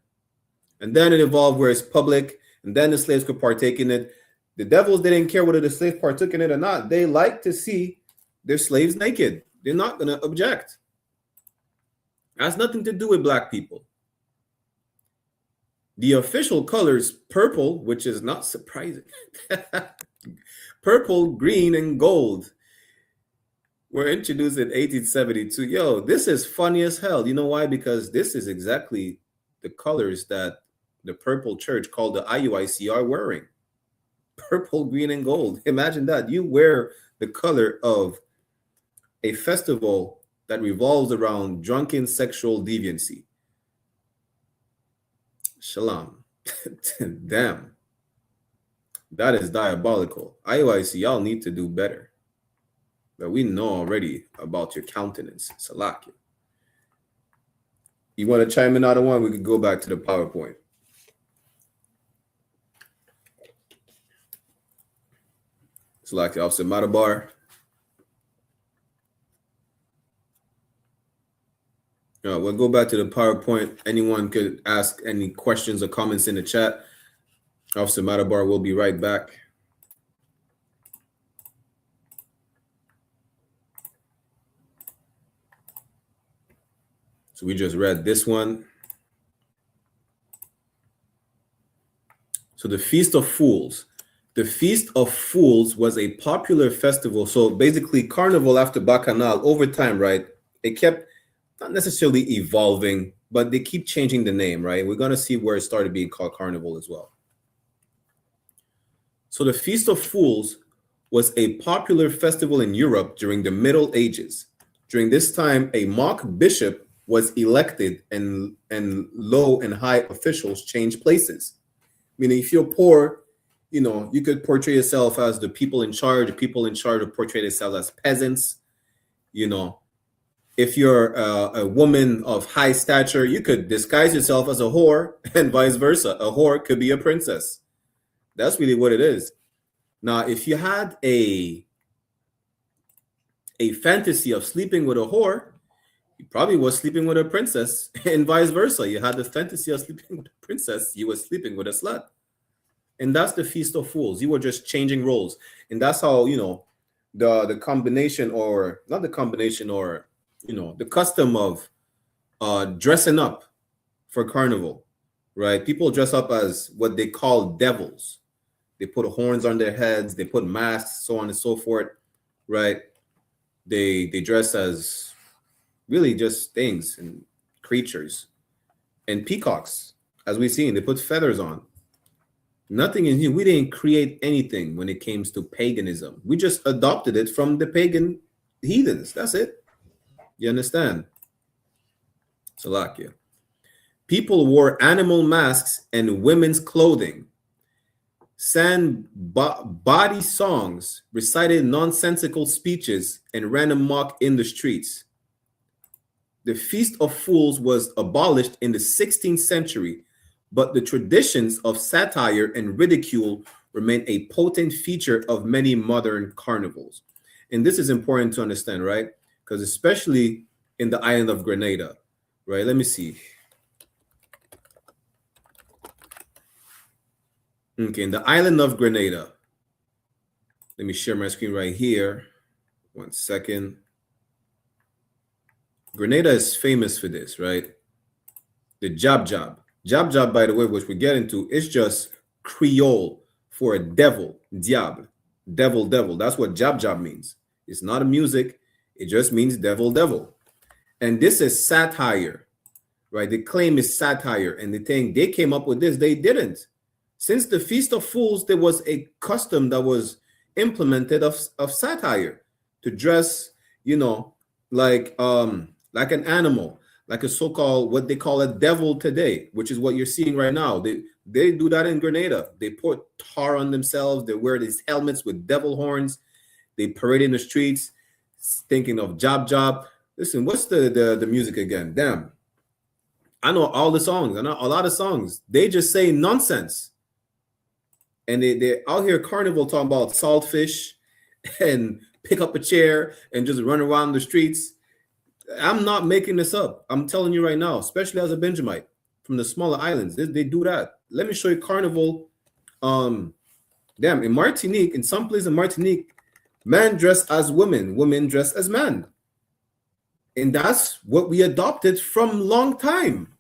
And then it evolved where it's public, and then the slaves could partake in it. The devils didn't care whether the slaves partook in it or not. They like to see their slaves naked. They're not going to object. It has nothing to do with black people. The official colors, purple, which is not surprising. Purple, green, and gold were introduced in 1872. Yo, this is funny as hell. You know why? Because this is exactly the colors that the purple church called the IUIC are wearing. Purple, green, and gold. Imagine that. You wear the color of a festival that revolves around drunken sexual deviancy. Shalom. Damn. That is diabolical. IOIC, y'all need to do better. But we know already about your countenance. Salakia. You want to chime in out one? We could go back to the PowerPoint. Salakia, Officer Matabar. We'll go back to the PowerPoint. Anyone could ask any questions or comments in the chat. Officer Matabar will be right back. So we just read this one. So the Feast of Fools. The Feast of Fools was a popular festival. So basically Carnival after Bacchanal, over time, right? It kept not necessarily evolving, but they keep changing the name, right? We're going to see where it started being called Carnival as well. So the Feast of Fools was a popular festival in Europe during the Middle Ages. During this time, a mock bishop was elected and low and high officials changed places. Meaning if you're poor, you know, you could portray yourself as the people in charge. The people in charge would portray themselves as peasants, you know. If you're a woman of high stature, you could disguise yourself as a whore and vice versa. A whore could be a princess. That's really what it is. Now, if you had a fantasy of sleeping with a whore, you probably was sleeping with a princess and vice versa. You had the fantasy of sleeping with a princess, you were sleeping with a slut. And that's the Feast of Fools. You were just changing roles. And that's how, you know, the combination or not the combination or, you know, the custom of dressing up for Carnival, right? People dress up as what they call devils. They put horns on their heads. They put masks, so on and so forth, right? They dress as really just things and creatures and peacocks, as we've seen. They put feathers on. Nothing is new. We didn't create anything when it comes to paganism. We just adopted it from the pagan heathens. That's it. You understand? Salakia. People wore animal masks and women's clothing, sang body songs, recited nonsensical speeches, and ran amok in the streets. The Feast of Fools was abolished in the 16th century, but the traditions of satire and ridicule remain a potent feature of many modern carnivals. And this is important to understand, right? Because especially in the island of Grenada, right? Let me see. Okay, in the island of Grenada, let me share my screen right here. 1 second. Grenada is famous for this, right? The jab jab. Jab jab, by the way, which we get into, is just Creole for a devil, diable, devil, devil. That's what jab jab means. It's not a music. It just means devil, devil. And this is satire, right? The claim is satire. And the thing, they came up with this, they didn't. Since the Feast of Fools, there was a custom that was implemented of satire to dress, you know, like an animal, like a so-called, what they call a devil today, which is what you're seeing right now. They do that in Grenada. They put tar on themselves. They wear these helmets with devil horns. They parade in the streets, thinking of job job. Listen, what's the music again? Damn. I know all the songs. I know a lot of songs. They just say nonsense. And they're out here Carnival talking about saltfish and pick up a chair and just run around the streets. I'm not making this up. I'm telling you right now, especially as a Benjamite from the smaller islands, they do that. Let me show you Carnival. Damn, in Martinique, in some places in Martinique, men dress as women, women dress as men. And that's what we adopted from long time.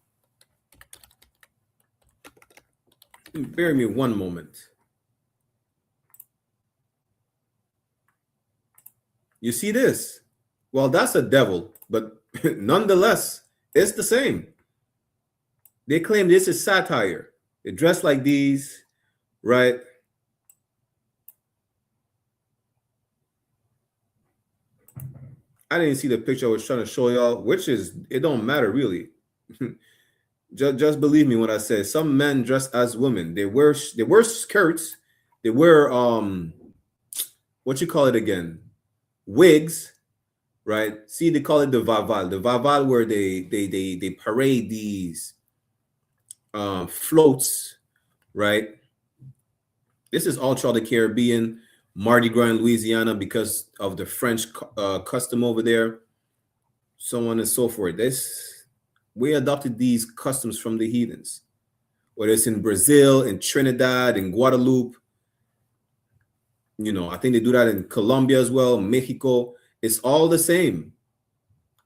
Bear me one moment. You see this? Well, that's a devil, but nonetheless, it's the same. They claim this is satire. They dress like these, right? I didn't see the picture I was trying to show y'all, which is, it don't matter really. just believe me when I say some men dress as women. They wear skirts. They wear what you call it again? Wigs, right? See, they call it the vaval. The vaval, where they parade these floats, right? This is all throughout the Caribbean, Mardi Gras in Louisiana because of the French custom over there, so on and so forth. We adopted these customs from the heathens, whether it's in Brazil, in Trinidad, in Guadeloupe. You know, I think they do that in Colombia as well, Mexico. It's all the same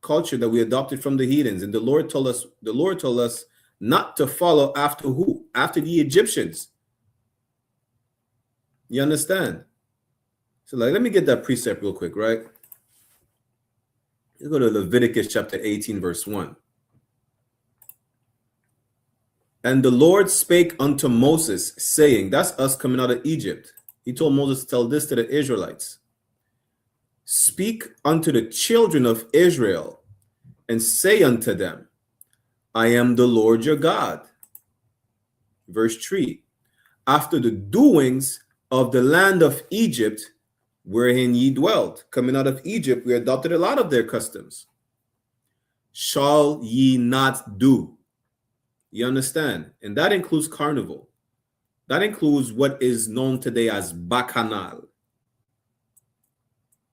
culture that we adopted from the heathens. And the Lord told us not to follow after who? After the Egyptians. You understand? So let me get that precept real quick, right? Let's go to Leviticus chapter 18, verse 1. And the Lord spake unto Moses, saying, that's us coming out of Egypt. He told Moses to tell this to the Israelites. Speak unto the children of Israel, and say unto them, I am the Lord your God. Verse 3. After the doings of the land of Egypt, wherein ye dwelt. Coming out of Egypt, we adopted a lot of their customs. Shall ye not do? You understand? And that includes Carnival. That includes what is known today as Bacchanal.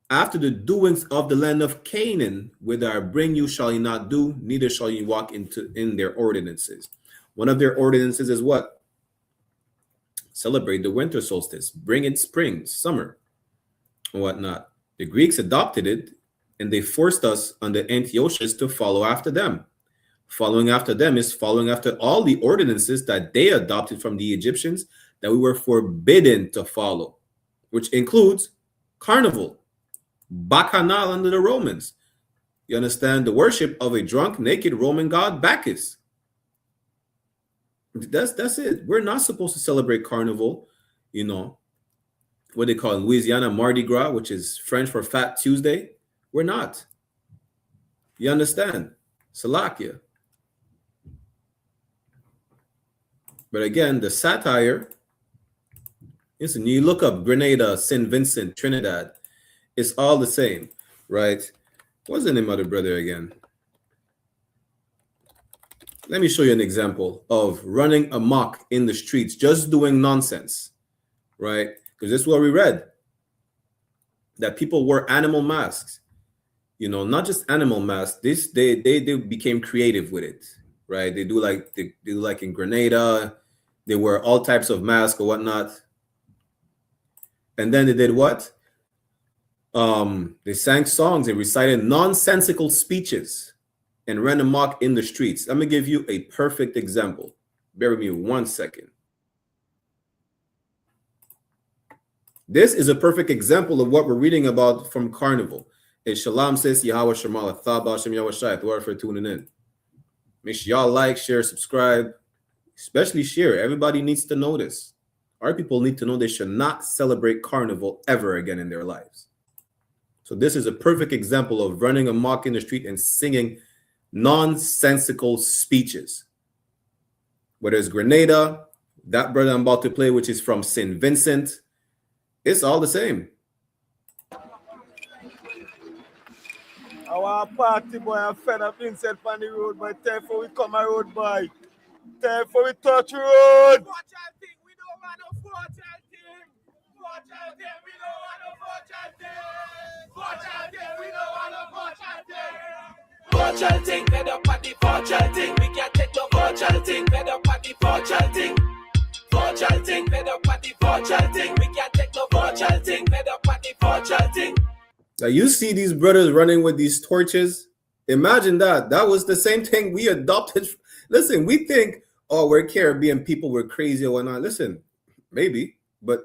After the doings of the land of Canaan, whither I bring you, shall ye not do, neither shall ye walk in their ordinances. One of their ordinances is what? Celebrate the winter solstice, bring in spring, summer, and whatnot. The Greeks adopted it, and they forced us under Antiochus to follow after them. Following after them is following after all the ordinances that they adopted from the Egyptians that we were forbidden to follow, which includes Carnival, Bacchanal under the Romans. You understand? The worship of a drunk, naked Roman god, Bacchus. That's it. We're not supposed to celebrate Carnival, you know, what they call in Louisiana Mardi Gras, which is French for Fat Tuesday. We're not. You understand? Salakia. But again, the satire, listen, you look up Grenada, St. Vincent, Trinidad, it's all the same, right? What's the name of the brother again? Let me show you an example of running amok in the streets, just doing nonsense, right? Because this is what we read, that people wear animal masks, you know, not just animal masks. They became creative with it, right? They do like in Grenada, they wear all types of masks or whatnot. And then they did what? They sang songs, they recited nonsensical speeches and ran amok in the streets. Let me give you a perfect example. Bear with me 1 second. This is a perfect example of what we're reading about from Carnival. Shalom says, Yahweh Shemala, Thaba Shem Yahweh Shai. Thank you for tuning in. Make sure y'all like, share, subscribe, especially share. Everybody needs to know this. Our people need to know they should not celebrate Carnival ever again in their lives. So this is a perfect example of running amok in the street and singing nonsensical speeches. Whether it's Grenada, that brother I'm about to play, which is from St. Vincent, it's all the same. Our party boy and fed up himself on the road, but therefore we come a road boy. Therefore we touch road. We don't want no fortune thing. Fortune thing, we don't want no fortune thing. Fortune thing, we don't want no fortune thing. Fortune thing, fed up at the fortune thing. We can't take no fortune thing, fed up at the fortune thing. Fortune thing, fed up at the fortune thing. We can't take no fortune thing, fed up at the fortune thing. Now you see these brothers running with these torches. Imagine that. That was the same thing we adopted. Listen, we think, oh, we're Caribbean people, we're crazy or whatnot. Listen, maybe, but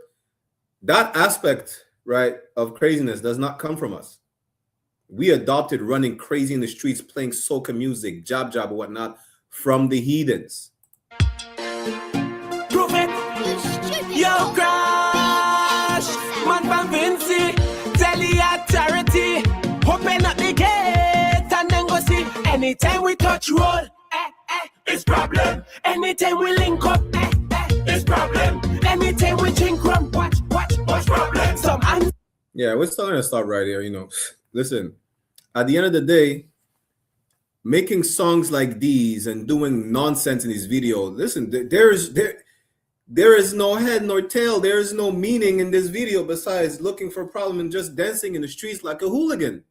that aspect, right, of craziness does not come from us. We adopted running crazy in the streets, playing soca music, jab or whatnot from the heathens. Prove it. Yo, crash. Man from Vinci. Tell the authority. Open up the gate and then go see. Anytime we touch roll, it's problem. Anytime we link up, it's problem. Anytime we drink rum, watch problem. Yeah, we're still gonna stop right here, you know. Listen, at the end of the day, making songs like these and doing nonsense in these videos, listen, there is no head nor tail. There is no meaning in this video besides looking for a problem and just dancing in the streets like a hooligan.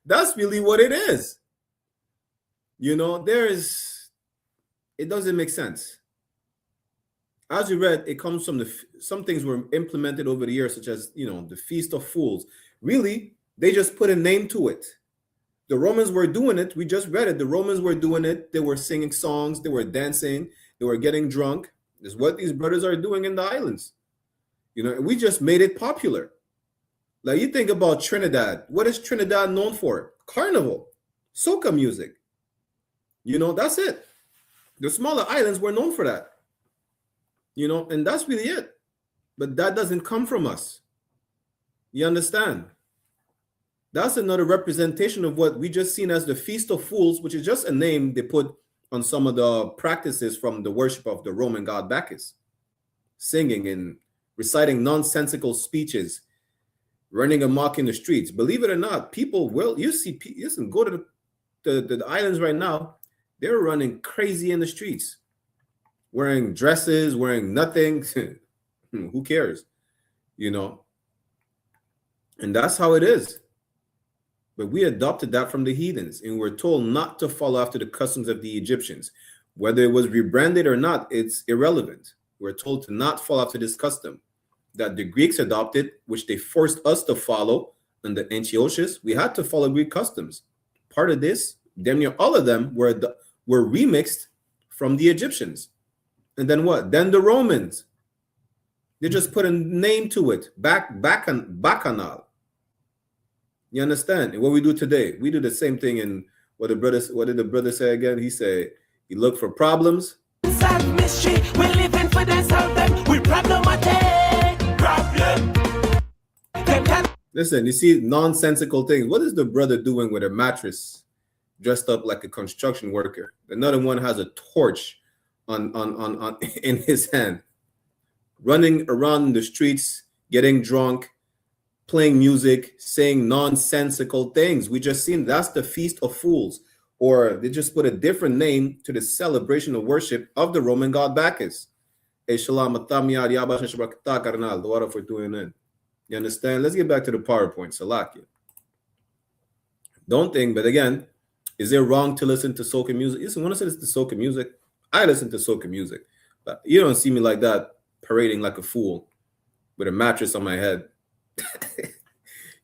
That's really what it is. You know, it doesn't make sense. As you read, it comes from some things were implemented over the years, such as, you know, the Feast of Fools. Really, they just put a name to it. The Romans were doing it. We just read it. The Romans were doing it. They were singing songs. They were dancing. They were getting drunk. Is what these brothers are doing in the islands. You know, and we just made it popular. Like, you think about Trinidad. What is Trinidad known for? Carnival, soca music. You know, that's it. The smaller islands were known for that. You know, and that's really it. But that doesn't come from us. You understand? That's another representation of what we just seen as the Feast of Fools, which is just a name they put on some of the practices from the worship of the Roman god Bacchus. Singing and reciting nonsensical speeches, running amok in the streets. Believe it or not, people will, you see, listen, go to the islands right now, they're running crazy in the streets. Wearing dresses, wearing nothing. Who cares? You know? And that's how it is. But we adopted that from the heathens, and we're told not to follow after the customs of the Egyptians. Whether it was rebranded or not, it's irrelevant. We're told to not follow after this custom that the Greeks adopted, which they forced us to follow in the Antiochus. We had to follow Greek customs. Part of this, damn near all of them were remixed from the Egyptians. And then what? Then the Romans. They just put a name to it. Bacchanal. You understand? And what we do today, we do the same thing. And what did the brother say again? He said, he looked for problems. solve mystery. We living for them, solve them. We problematic. Problem. Listen, you see nonsensical things. What is the brother doing with a mattress dressed up like a construction worker? Another one has a torch on in his hand, running around the streets, getting drunk, playing music, saying nonsensical things. We just seen that's the Feast of Fools, or they just put a different name to the celebration of worship of the Roman god Bacchus. SHALAM, Carnival. What if we're doing it? You understand? Let's get back to the PowerPoint. Salakia. Don't think, but again, is it wrong to listen to soca music? Listen, when I say listen to soca music, I listen to soca music. But you don't see me like that, parading like a fool with a mattress on my head,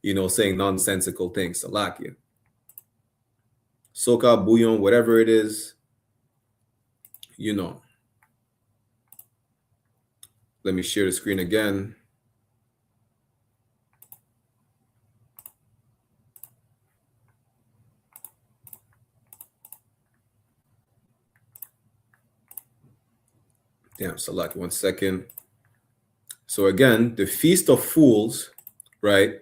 you know, saying nonsensical things. Salakia. Soca, bouillon, whatever it is, you know. Let me share the screen again. Damn, Salaki, 1 second. So again, the Feast of Fools, right,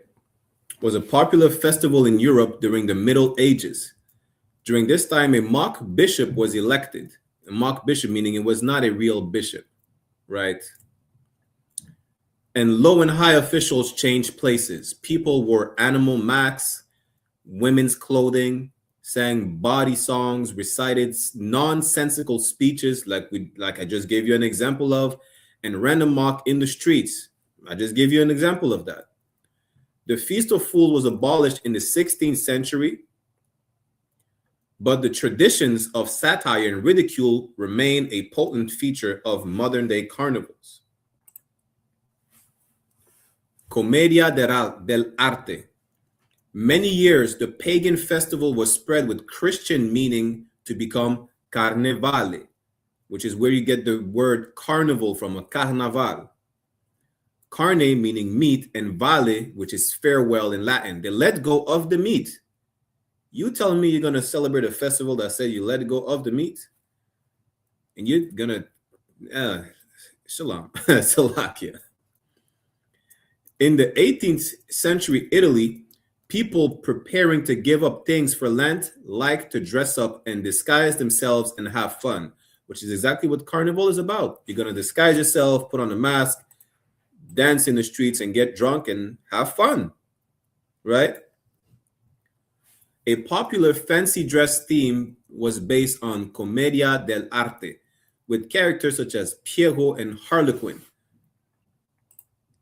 was a popular festival in Europe during the Middle Ages. During this time, a mock bishop was elected. A mock bishop meaning it was not a real bishop, right? And low and high officials changed places. People wore animal masks, women's clothing, sang bawdy songs, recited nonsensical speeches like I just gave you an example of, and ran amok in the streets. I just gave you an example of that. The Feast of Fools was abolished in the 16th century, but the traditions of satire and ridicule remain a potent feature of modern-day carnivals. Commedia dell'arte. Many years, the pagan festival was spread with Christian meaning to become carnevale, which is where you get the word carnival from, a carnaval. Carne meaning meat, and vale, which is farewell in Latin. They let go of the meat. You telling me you're going to celebrate a festival that said you let go of the meat? And you're going to, shalom, salakia. In the 18th century Italy, people preparing to give up things for Lent like to dress up and disguise themselves and have fun, which is exactly what Carnival is about. You're going to disguise yourself, put on a mask, dance in the streets, and get drunk and have fun, right? A popular fancy dress theme was based on Commedia dell'arte, with characters such as Piero and Harlequin.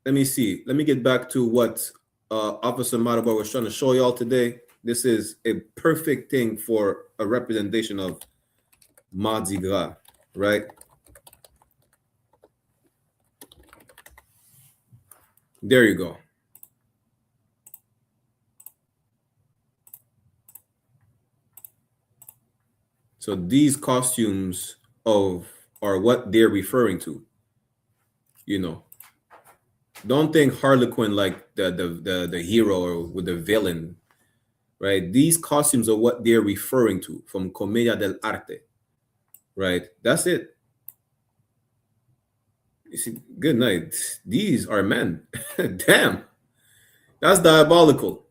Let me see. Let me get back to what Officer Madabar was trying to show y'all today. This is a perfect thing for a representation of Mardi Gras, right? There you go. So these costumes are what they're referring to, you know. Don't think Harlequin like the hero or with the villain, right? These costumes are what they're referring to from Commedia dell'arte, right? That's it. You see, good night. These are men. Damn, that's diabolical,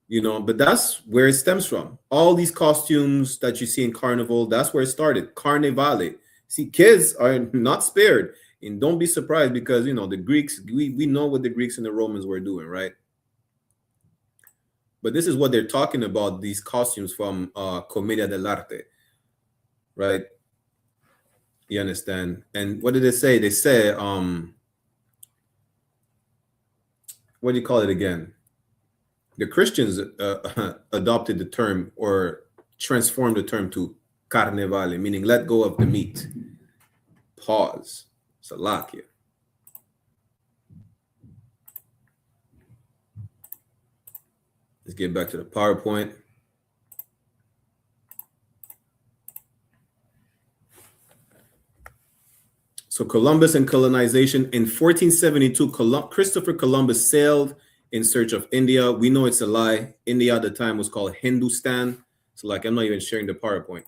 you know. But that's where it stems from. All these costumes that you see in Carnival, that's where it started. Carnevale. See, kids are not spared. And don't be surprised because, you know, the Greeks, we know what the Greeks and the Romans were doing, right? But this is what they're talking about, these costumes from Commedia dell'arte, right? You understand? And what did they say? They say, what do you call it again? The Christians adopted the term or transformed the term to carnevale, meaning let go of the meat. Pause. Salakia. Let's get back to the PowerPoint. So Columbus and colonization. In 1472, Christopher Columbus sailed in search of India. We know it's a lie. India at the time was called Hindustan. So like, I'm not even sharing the PowerPoint.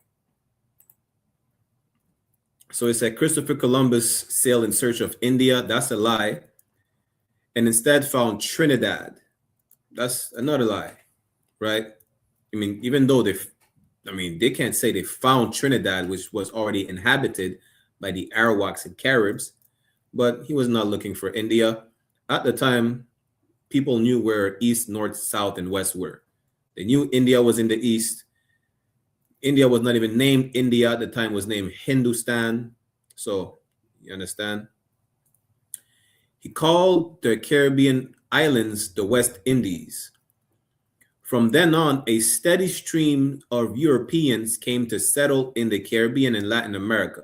So it said Christopher Columbus sailed in search of India. That's a lie. And instead found Trinidad. That's another lie, right? I mean, even though they can't say they found Trinidad, which was already inhabited by the Arawaks and Caribs, but he was not looking for India. At the time, people knew where east, north, south, and west were. They knew India was in the east. India was not even named India at the time, it was named Hindustan. So, you understand? He called the Caribbean islands the West Indies. From then on, a steady stream of Europeans came to settle in the Caribbean and Latin America.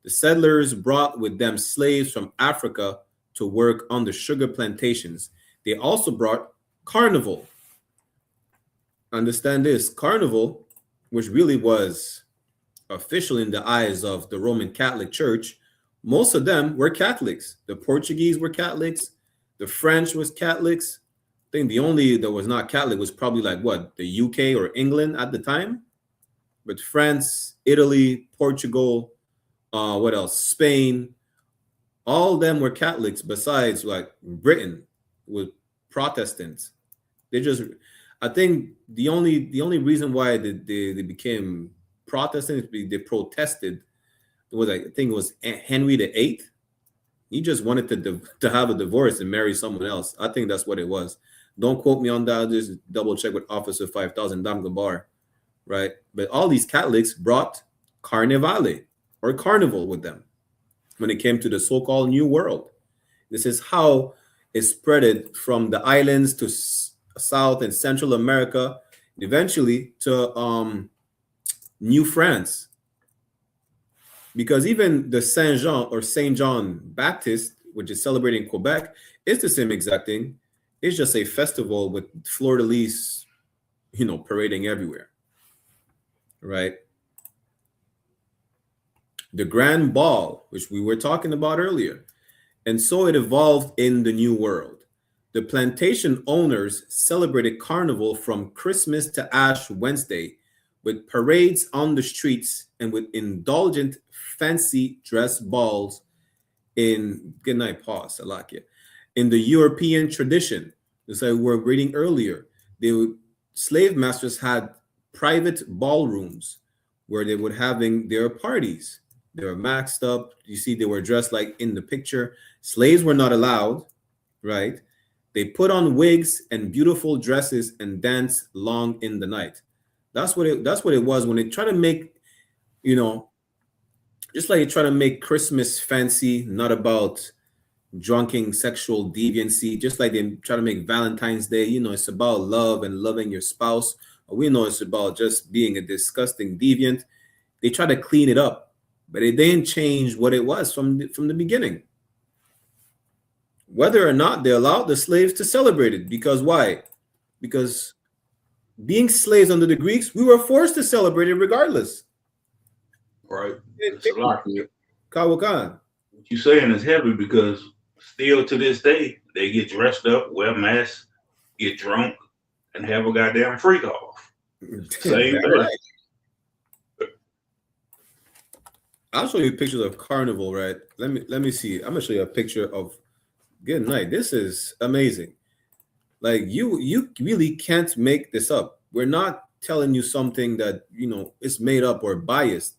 The settlers brought with them slaves from Africa to work on the sugar plantations. They also brought Carnival. Understand this, Carnival, which really was official in the eyes of the Roman Catholic Church, most of them were Catholics. The Portuguese were Catholics. The French was Catholics. I think the only that was not Catholic was probably like what, the UK or England at the time. But France, Italy, Portugal, what else? Spain, all of them were Catholics besides like Britain with Protestants. They just, I think the only reason why they became Protestants, they protested. It was, I think it was Henry VIII. He just wanted to have a divorce and marry someone else. I think that's what it was. Don't quote me on that. Just double check with Officer 5000 Dam Gabar, right? But all these Catholics brought Carnivale or Carnival with them when it came to the so-called New World. This is how it spreaded from the islands to South and Central America, eventually to New France. Because even the Saint Jean or Saint John Baptist, which is celebrated in Quebec, is the same exact thing. It's just a festival with fleur-de-lis, parading everywhere, right? The Grand Ball, which we were talking about earlier. And so it evolved in the New World. The plantation owners celebrated Carnival from Christmas to Ash Wednesday with parades on the streets and with indulgent fancy dress balls in in the European tradition. As I were reading earlier, slave masters had private ballrooms where they would having their parties. They were maxed up. You see, they were dressed like in the picture. Slaves were not allowed, right? They put on wigs and beautiful dresses and danced long in the night. That's what it was when they try to make, just like they try to make Christmas fancy, not about drunken sexual deviancy, just like they try to make Valentine's Day, it's about love and loving your spouse. We know it's about just being a disgusting deviant. They try to clean it up, but it didn't change what it was from the beginning. Whether or not they allowed the slaves to celebrate it. Because why? Because being slaves under the Greeks, we were forced to celebrate it regardless. Right. It's a lot here. Kawakan. What you're saying is heavy because still to this day, they get dressed up, wear masks, get drunk, and have a goddamn freak off. Same thing. Right. I'll show you pictures of Carnival, right? Let me see. I'm gonna show you a picture of good night. This is amazing. Like you really can't make this up. We're not telling you something that is made up or biased.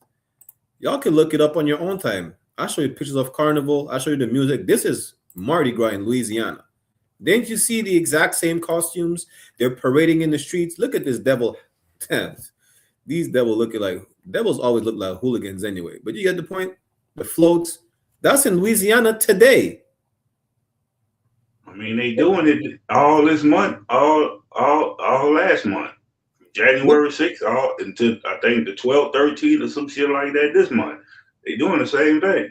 Y'all can look it up on your own time. I'll show you pictures of Carnival. I'll show you the music. This is Mardi Gras in Louisiana. Didn't you see the exact same costumes? They're parading in the streets. Look at this devil. These devils always look like hooligans anyway. But you get the point. The floats. That's in Louisiana today. I mean, they doing it all this month, all last month, January 6th, all until I think the 12th, 13th, or some shit like that this month. They doing the same thing.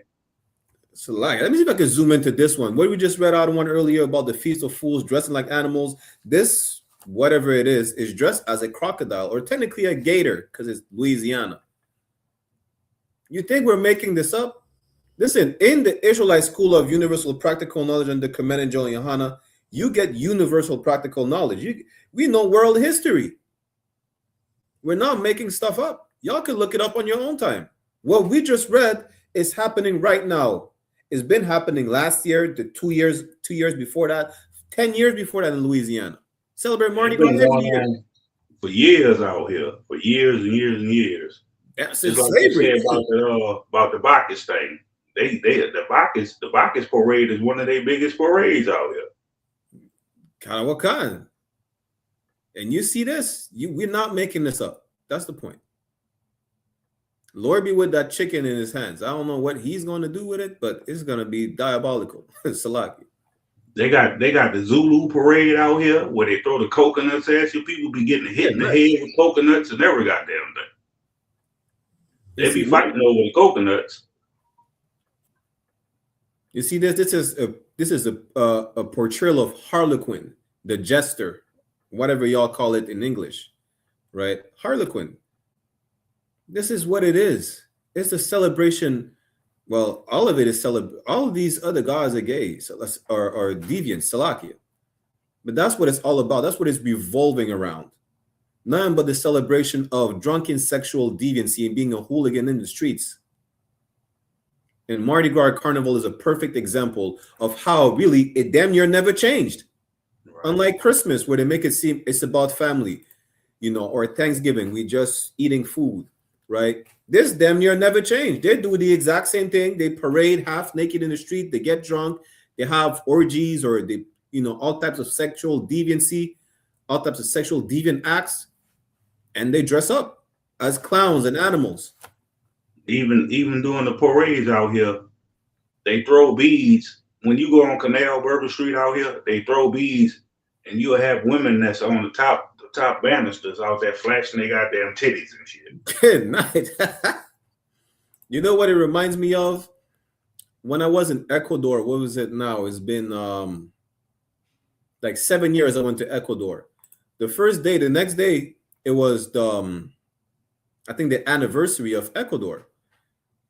So, let me see if I can zoom into this one. What we just read out one earlier about the Feast of Fools dressing like animals. This, whatever it is dressed as a crocodile or technically a gator because it's Louisiana. You think we're making this up? Listen, in the Israelite School of Universal Practical Knowledge under Commandant General YAHANNA, you get universal practical knowledge. We know world history. We're not making stuff up. Y'all can look it up on your own time. What we just read is happening right now. It's been happening last year, the 2 years before that, 10 years before that in Louisiana. Celebrate Mardi Gras every year. For years out here, for years and years and years. That's just like they said about the Bacchus thing. The Bacchus parade is one of their biggest parades out here. Kind of what kind? And you see this? We're not making this up. That's the point. Lord be with that chicken in his hands. I don't know what he's going to do with it, but it's going to be diabolical. Salaki. They got the Zulu parade out here where they throw the coconuts at you. People be getting hit in the head with coconuts and every goddamn thing. They be fighting over the coconuts. You see this? This is a portrayal of Harlequin, the jester, whatever y'all call it in English, right? Harlequin. This is what it is. It's a celebration. Well, all of it is all of these other gods are gay, so are deviant, Salakia. But that's what it's all about. That's what it's revolving around. None but the celebration of drunken sexual deviancy and being a hooligan in the streets. And Mardi Gras Carnival is a perfect example of how really it damn near never changed. Right. Unlike Christmas, where they make it seem it's about family, or Thanksgiving, we just eating food, right? This damn near never changed. They do the exact same thing. They parade half naked in the street. They get drunk. They have orgies or all types of sexual deviancy, all types of sexual deviant acts, and they dress up as clowns and animals. Even during the parades out here, they throw beads. When you go on Canal Bourbon Street out here, they throw beads, and you'll have women that's on the top banisters out there flashing their goddamn titties and shit. Good night. You know what it reminds me of? When I was in Ecuador, what was it now? It's been like 7 years I went to Ecuador. The next day, it was I think the anniversary of Ecuador.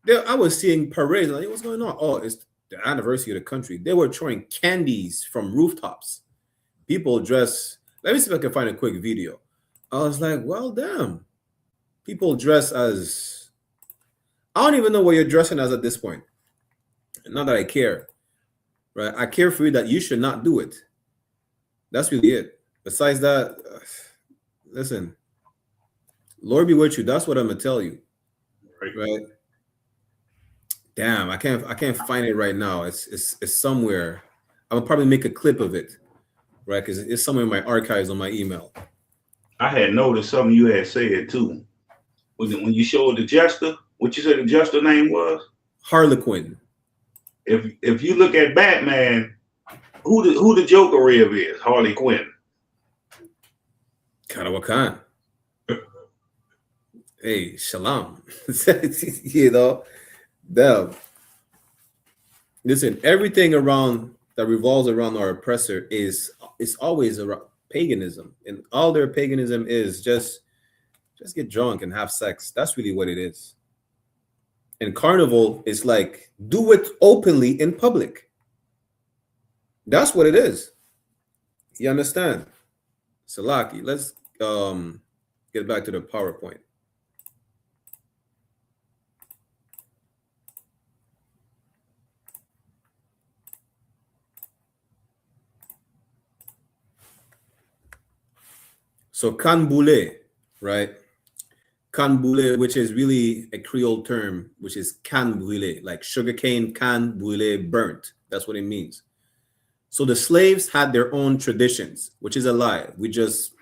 I was seeing parades. Like, what's going on? Oh, it's the anniversary of the country. They were throwing candies from rooftops. People dress. Let me see if I can find a quick video. I was like, well, damn. People dress as. I don't even know what you're dressing as at this point. Not that I care. Right? I care for you that you should not do it. That's really it. Besides that, listen. Lord be with you. That's what I'm gonna tell you. Right? Damn, I can't find it right now. It's somewhere. I'll probably make a clip of it, right? Because it's somewhere in my archives on my email. I had noticed something you had said too. When you showed the jester, what you said the jester name was? Harlequin. If you look at Batman, who the Joker is? Harley Quinn. Kind of what kind? Hey, SHALAM. Damn. Listen, everything around that revolves around our oppressor is always around paganism, and all their paganism is just get drunk and have sex. That's really what it is. And Carnival is like, do it openly in public. That's what it is. You understand? Salaki, let's get back to the PowerPoint. So canboulé, right? Canboulé, which is really a Creole term, which is can brûlé, like sugarcane can brûlé, burnt. That's what it means. So the slaves had their own traditions, which is a lie. We just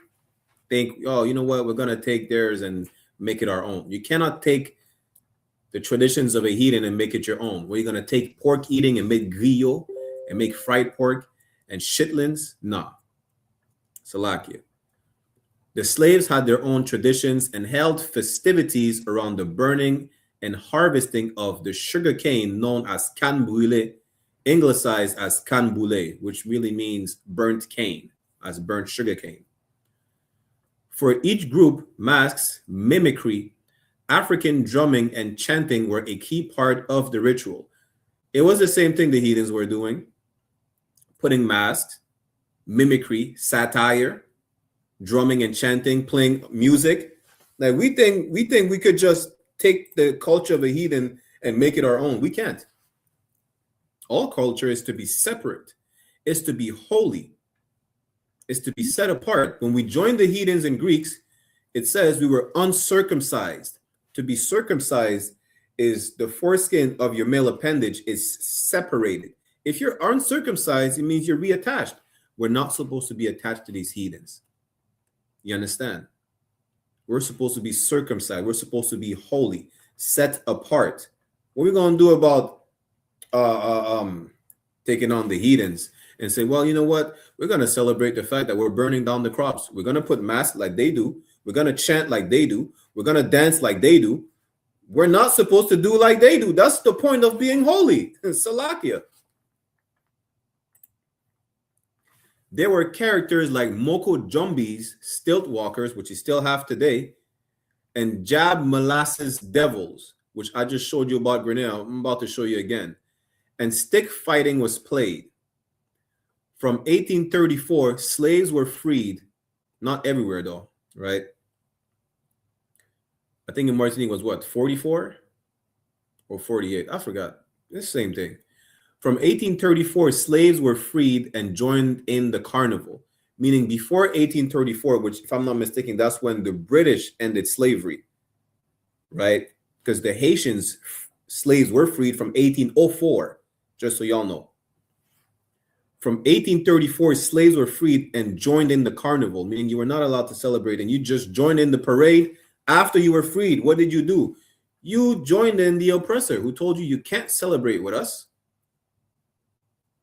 think, oh, you know what? We're going to take theirs and make it our own. You cannot take the traditions of a heathen and make it your own. Were you going to take pork eating and make grillo and make fried pork and shitlins? Nah. Salakia. The slaves had their own traditions and held festivities around the burning and harvesting of the sugar cane known as can brûlé, anglicized as canboulé, which really means burnt cane, as burnt sugar cane. For each group, masks, mimicry, African drumming, and chanting were a key part of the ritual. It was the same thing the heathens were doing, putting masks, mimicry, satire, drumming and chanting, playing music. Like we think we could just take the culture of a heathen and make it our own. We can't. All culture is to be separate. It's to be holy. It's to be set apart. When we joined the heathens and Greeks, it says we were uncircumcised. To be circumcised is the foreskin of your male appendage is separated. If you're uncircumcised, it means you're reattached. We're not supposed to be attached to these heathens. You understand? We're supposed to be circumcised. We're supposed to be holy, set apart. What are we going to do about taking on the heathens and say, well, you know what? We're going to celebrate the fact that we're burning down the crops. We're going to put masks like they do. We're going to chant like they do. We're going to dance like they do. We're not supposed to do like they do. That's the point of being holy. Salakia. There were characters like Moko Jumbies, stilt walkers, which you still have today, and Jab Molasses Devils, which I just showed you about Grenada. I'm about to show you again. And stick fighting was played. From 1834, slaves were freed. Not everywhere, though, right? I think in Martinique was what, 44 or 48? I forgot. It's the same thing. From 1834, slaves were freed and joined in the Carnival, meaning before 1834, which, if I'm not mistaken, that's when the British ended slavery, right? Because the Haitians slaves were freed from 1804, just so y'all know. From 1834, slaves were freed and joined in the Carnival, meaning you were not allowed to celebrate, and you just joined in the parade after you were freed. What did you do? You joined in the oppressor who told you can't celebrate with us.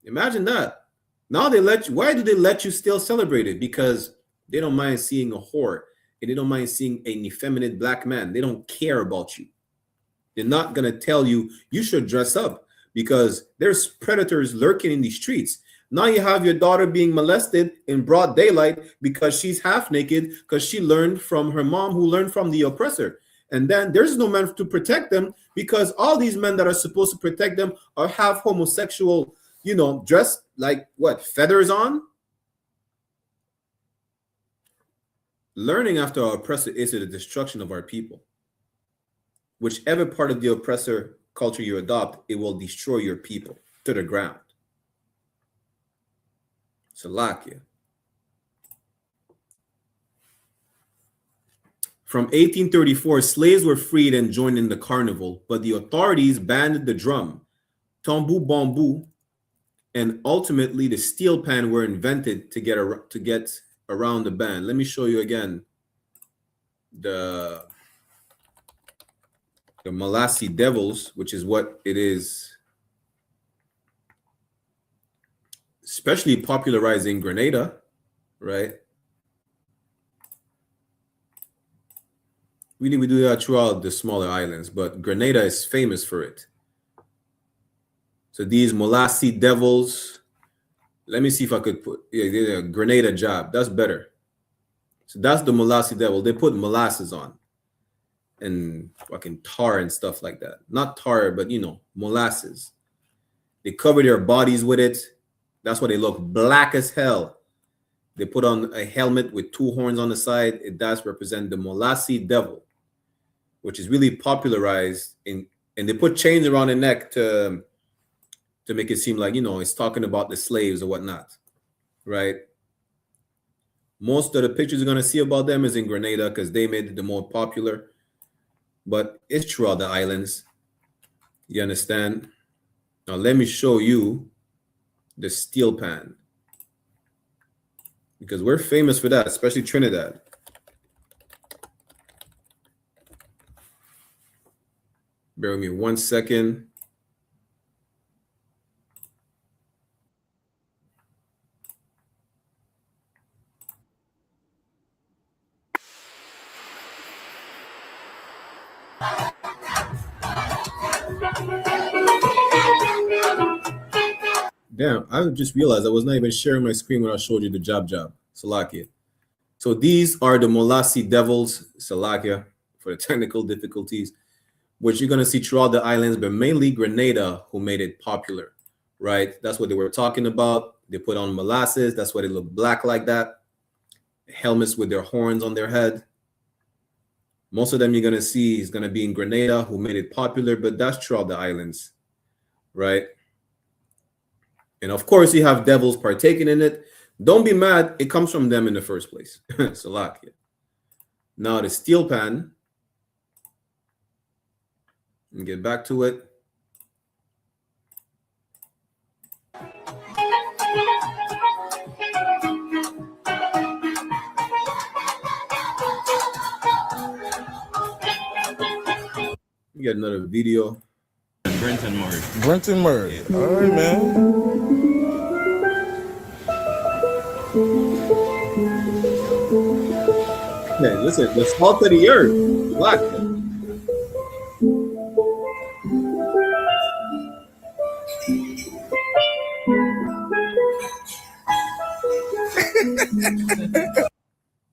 Imagine that. Now they let you. Why do they let you still celebrate it? Because they don't mind seeing a whore, and they don't mind seeing an effeminate black man. They don't care about you. They're not going to tell you should dress up because there's predators lurking in these streets. Now you have your daughter being molested in broad daylight because she's half naked because she learned from her mom who learned from the oppressor. And then there's no man to protect them because all these men that are supposed to protect them are half homosexual, dressed like what, feathers on? Learning after our oppressor is the destruction of our people. Whichever part of the oppressor culture you adopt, it will destroy your people to the ground. Salakia. From 1834, slaves were freed and joined in the Carnival, but the authorities banned the drum, tambour bamboo, and ultimately the steel pan were invented to get around the ban. Let me show you again the Molassie Devils, which is what it is, especially popularizing Grenada, right? We do that throughout the smaller islands, but Grenada is famous for it. So these Molassie Devils, let me see if I could put Grenada job. That's better. So that's the Molassie Devil. They put molasses on and fucking tar and stuff like that. Not tar, but molasses. They cover their bodies with it. That's why they look black as hell. They put on a helmet with two horns on the side. It does represent the Molassie Devil, which is really popularized and they put chains around the neck to make it seem like, it's talking about the slaves or whatnot, right? Most of the pictures you're going to see about them is in Grenada because they made it the more popular, but it's throughout the islands. You understand? Now, let me show you the steel pan because we're famous for that, especially Trinidad. Bear with me 1 second. Damn, I just realized I was not even sharing my screen when I showed you the job. Salakia. So these are the Molassie Devils, Salakia, for the technical difficulties, which you're going to see throughout the islands, but mainly Grenada who made it popular, right? That's what they were talking about. They put on molasses. That's why they look black like that. Helmets with their horns on their head. Most of them you're going to see is going to be in Grenada, who made it popular, but that's throughout the islands, right? And of course, you have devils partaking in it. Don't be mad. It comes from them in the first place. Salakia. Now the steel pan. And get back to it. We got another video. Brenton Murray. Yeah. All right, man. Man, listen, the salt of the earth. Black.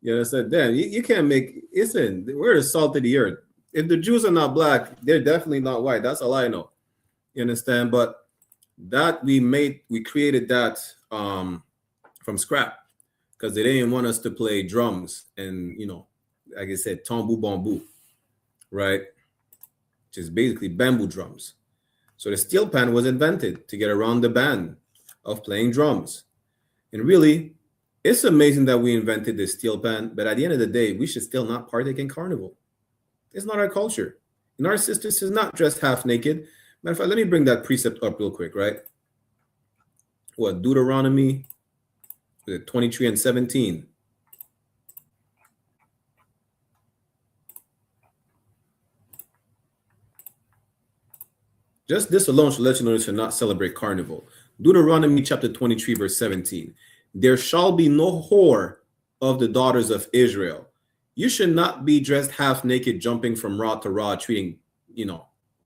Yeah, I said, damn, you can't make, listen, we're the salt of the earth. If the Jews are not black, they're definitely not white. That's all I know. You understand? But that we created that from scrap because they didn't want us to play drums and, like I said, tambour bamboo, right? Which is basically bamboo drums. So the steel pan was invented to get around the ban of playing drums. And really, it's amazing that we invented this steel pan, but at the end of the day, we should still not partake in Carnival. It's not our culture. And our sisters is not dressed half naked. Matter of fact, let me bring that precept up real quick, right? What, Deuteronomy 23 and 17. Just this alone should let you know you should not celebrate Carnival. Deuteronomy chapter 23, verse 17. There shall be no whore of the daughters of Israel. You should not be dressed half naked, jumping from rod to rod, treating,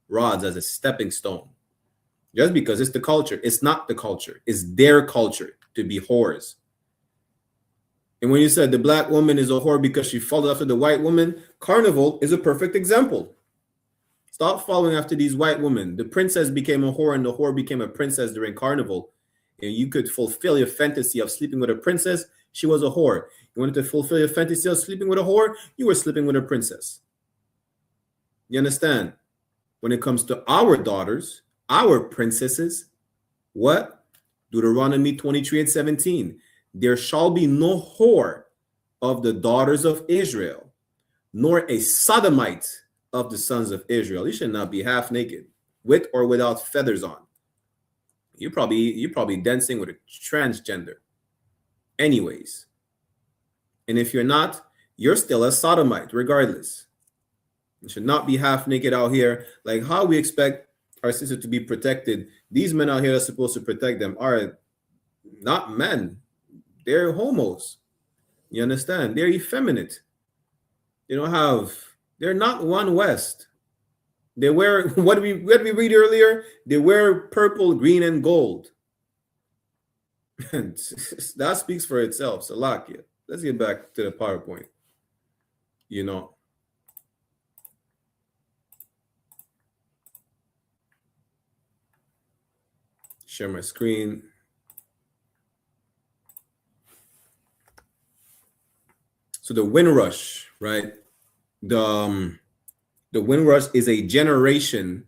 rods as a stepping stone. Just because it's the culture. It's not the culture. It's their culture to be whores. And when you said the black woman is a whore because she followed after the white woman, Carnival is a perfect example. Stop following after these white women. The princess became a whore and the whore became a princess during Carnival. And you could fulfill your fantasy of sleeping with a princess. She was a whore. You wanted to fulfill your fantasy of sleeping with a whore. You were sleeping with a princess. You understand? When it comes to our daughters, our princesses, what? Deuteronomy 23 and 17. There shall be no whore of the daughters of Israel, nor a sodomite of the sons of Israel. You should not be half naked, with or without feathers on. You're probably dancing with a transgender. Anyways. And if you're not, you're still a sodomite, regardless. You should not be half naked out here. Like, how we expect our sisters to be protected. These men out here that's supposed to protect them are not men. They're homos. You understand? They're effeminate. They're not one West. They wear, what did we read earlier? They wear purple, green, and gold. And that speaks for itself. Salakia. Let's get back to the PowerPoint. Share my screen. So the Windrush, right? The Windrush is a generation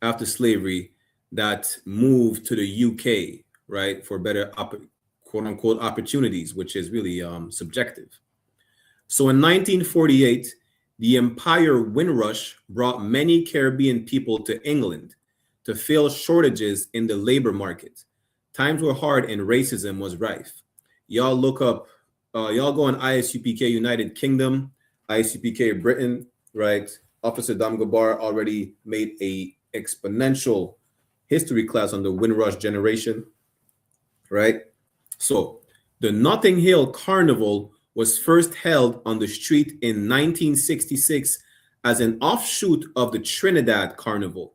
after slavery that moved to the UK, right, for better quote unquote opportunities, which is really subjective. So in 1948, the Empire Windrush brought many Caribbean people to England to fill shortages in the labor market. Times were hard and racism was rife. Y'all look up, y'all go on ISUPK United Kingdom, ISUPK Britain, right? Officer Dam Gabar already made a exponential history class on the Windrush generation, right? So the Notting Hill Carnival was first held on the street in 1966 as an offshoot of the Trinidad Carnival,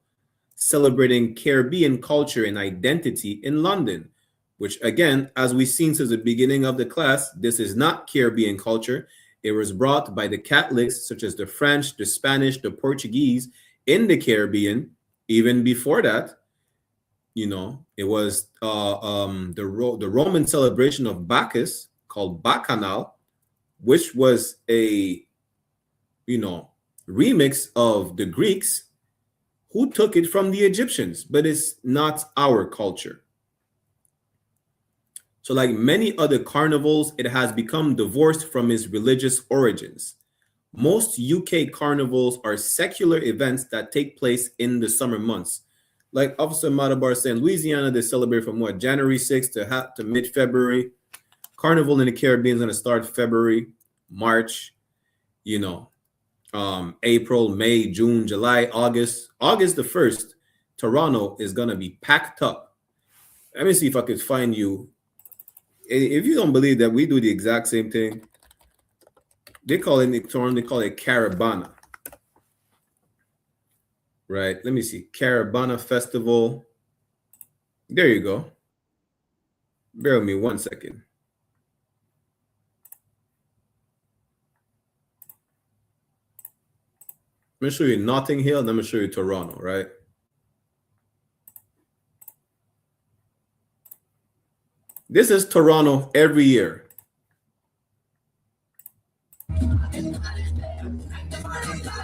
celebrating Caribbean culture and identity in London, which again, as we've seen since the beginning of the class, this is not Caribbean culture. It was brought by the Catholics, such as the French, the Spanish, the Portuguese in the Caribbean. Even before that, it was the Roman celebration of Bacchus called Bacchanal, which was a remix of the Greeks who took it from the Egyptians, but it's not our culture. So like many other carnivals, it has become divorced from its religious origins. Most UK carnivals are secular events that take place in the summer months. Like Officer Matabar saying, Louisiana, they celebrate from what, January 6th to mid-February. Carnival in the Caribbean is going to start February, March, April, May, June, July, August. August the 1st, Toronto is going to be packed up. Let me see if I could find you. If you don't believe that we do the exact same thing, they call it Caravana. Right? Let me see. Caravana Festival. There you go. Bear with me 1 second. Let me show you Notting Hill, and let me show you Toronto, right? This is Toronto every year.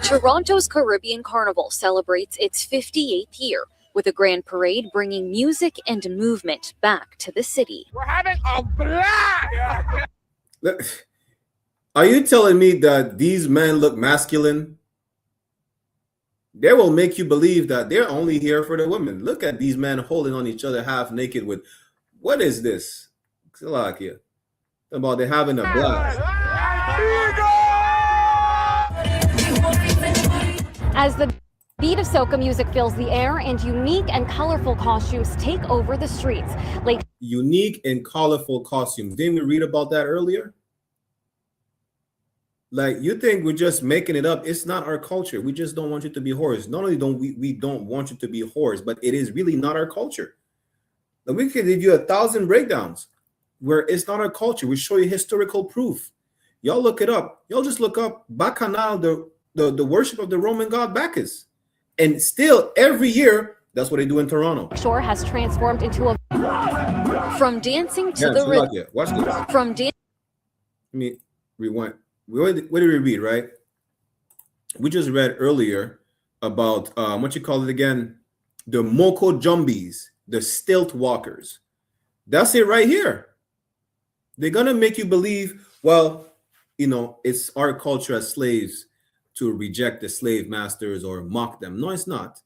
Toronto's Caribbean Carnival celebrates its 58th year with a grand parade bringing music and movement back to the city. We're having a blast! Are you telling me that these men look masculine? They will make you believe that they're only here for the women. Look at these men holding on each other half naked with, what is this? Slovakia. About they're having a blast. As the beat of soca music fills the air and unique and colorful costumes take over the streets. Unique and colorful costumes. Didn't we read about that earlier? Like, you think we're just making it up. It's not our culture. We just don't want you to be whores. Not only don't we don't want you to be whores, but it is really not our culture. And we can give you 1,000 breakdowns where it's not our culture. We show you historical proof. Y'all look it up. Y'all just look up Bacchanal, the worship of the Roman god Bacchus. And still, every year, that's what they do in Toronto. Shore has transformed into a... From dancing to the rhythm. Watch this. From dance. Let me rewind. What did we read, right? We just read earlier about, what you call it again? The Moko Jumbies, the stilt walkers. That's it right here. They're going to make you believe, well, it's our culture as slaves to reject the slave masters or mock them. No, it's not.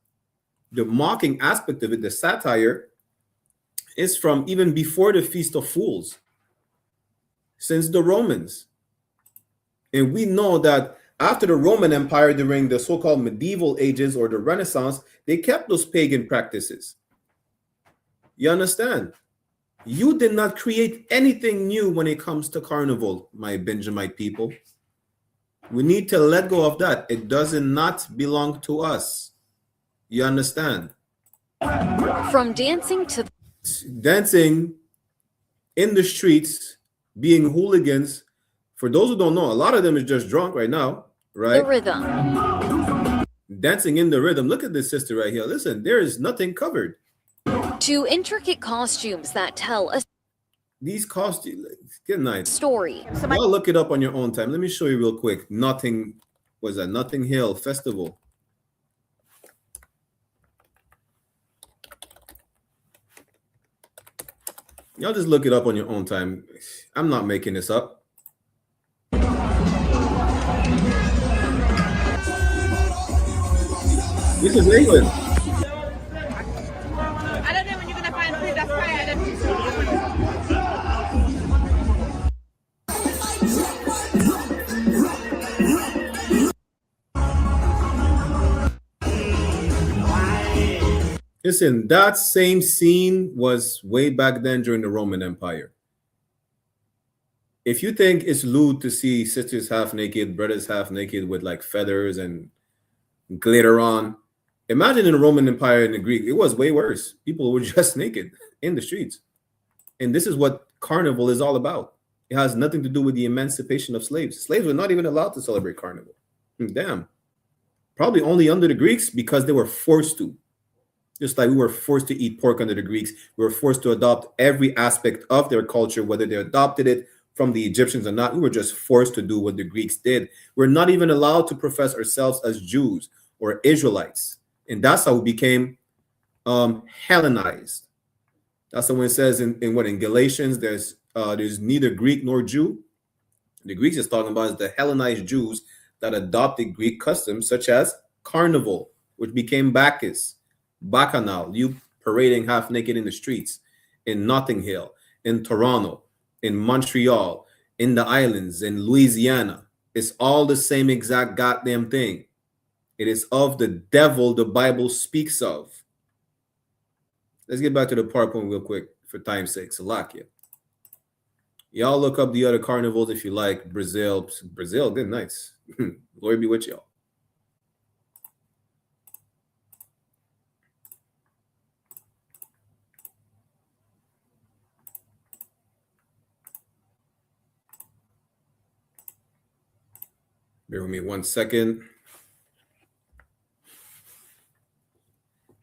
The mocking aspect of it, the satire, is from even before the Feast of Fools, since the Romans. And we know that after the Roman Empire, during the so-called medieval ages or the Renaissance, they kept those pagan practices. You understand? You did not create anything new when it comes to carnival, my Benjamite people. We need to let go of that. It does not belong to us. You understand? From dancing to... Dancing in the streets, being hooligans. For those who don't know, a lot of them is just drunk right now, right? The rhythm. Dancing in the rhythm. Look at this sister right here. Listen, there is nothing covered. To intricate costumes that tell a... These costumes, good night. Story. Y'all look it up on your own time. Let me show you real quick. Notting Hill Festival. Y'all just look it up on your own time. I'm not making this up. This is England. I don't know when you're gonna find food that's higher than Listen, that same scene was way back then during the Roman Empire. If you think it's lewd to see sisters half naked, brothers half naked with like feathers and glitter on, imagine in the Roman Empire and the Greek, it was way worse. People were just naked in the streets. And this is what Carnival is all about. It has nothing to do with the emancipation of slaves. Slaves were not even allowed to celebrate Carnival. Damn. Probably only under the Greeks because they were forced to. Just like we were forced to eat pork under the Greeks, we were forced to adopt every aspect of their culture, whether they adopted it from the Egyptians or not. We were just forced to do what the Greeks did. We're not even allowed to profess ourselves as Jews or Israelites. And that's how we became Hellenized. That's when it says in Galatians, there's neither Greek nor Jew. The Greeks is talking about is the Hellenized Jews that adopted Greek customs, such as Carnival, which became Bacchus, Bacchanal, you parading half naked in the streets, in Notting Hill, in Toronto, in Montreal, in the islands, in Louisiana. It's all the same exact goddamn thing. It is of the devil the Bible speaks of. Let's get back to the PowerPoint real quick for time's sake. Slovakia. Y'all look up the other carnivals if you like. Brazil, good, nice. Glory be with y'all. Bear with me 1 second.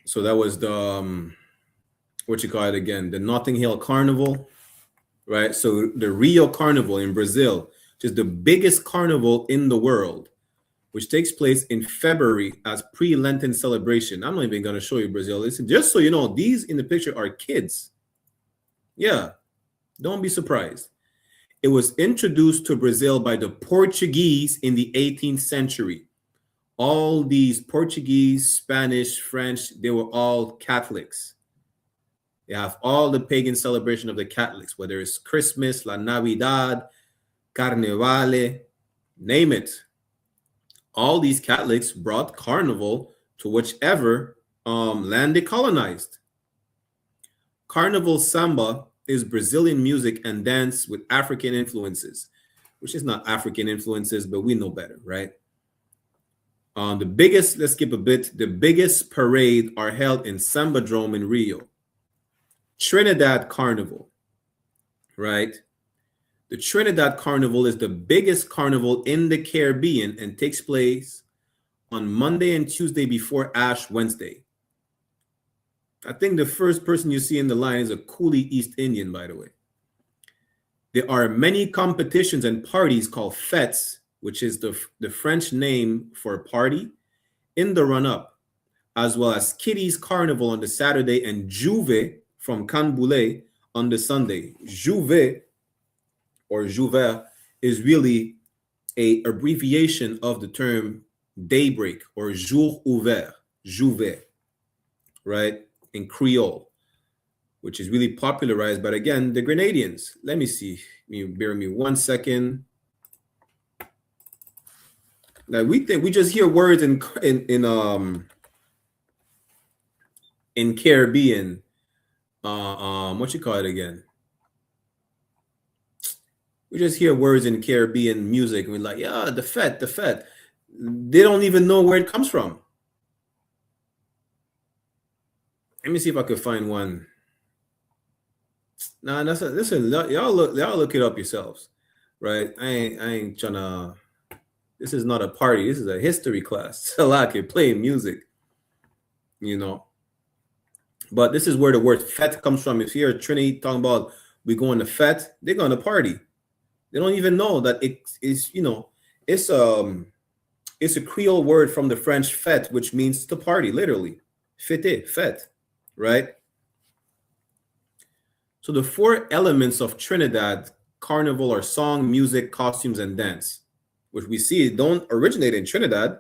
So that was the what you call it again? The Notting Hill Carnival, right? So the Rio Carnival in Brazil, which is the biggest carnival in the world, which takes place in February as pre-Lenten celebration. I'm not even going to show you Brazil. Listen, just so you know, these in the picture are kids. Yeah, don't be surprised. It was introduced to Brazil by the Portuguese in the 18th century. All these Portuguese, Spanish, French, they were all Catholics. They have all the pagan celebration of the Catholics, whether it's Christmas, La Navidad, Carnival, name it. All these Catholics brought Carnival to whichever land they colonized. Carnival samba is Brazilian music and dance with African influences, which is not African influences, but we know better, right? The biggest, let's skip a bit, the biggest parade are held in Sambadrome in Rio. Trinidad Carnival, right? The Trinidad Carnival is the biggest carnival in the Caribbean and takes place on Monday and Tuesday before Ash Wednesday. I think the first person you see in the line is a Coolie East Indian, by the way. There are many competitions and parties called fêtes, which is the French name for a party, in the run-up, as well as Kitty's Carnival on the Saturday and Juve from Canboulay on the Sunday. Juve or Jouvert is really a abbreviation of the term daybreak or jour ouvert, Juve, right, in Creole, which is really popularized by, again, the Grenadians. Let me see. Bear with me 1 second. Now we think we just hear words in Caribbean. What you call it again? We just hear words in Caribbean music and we're like, yeah, the fete. They don't even know where it comes from. Let me see if I could find one. Nah, listen, y'all look it up yourselves, right? I ain't trying to. This is not a party. This is a history class. So I can play music, you know. But this is where the word fete comes from. If you're Trinity talking about we going to fete, they're going to party. They don't even know that it is, you know, it's a Creole word from the French fete, which means to party, literally. Fete, right? So the four elements of Trinidad Carnival are song, music, costumes, and dance, which we see don't originate in Trinidad,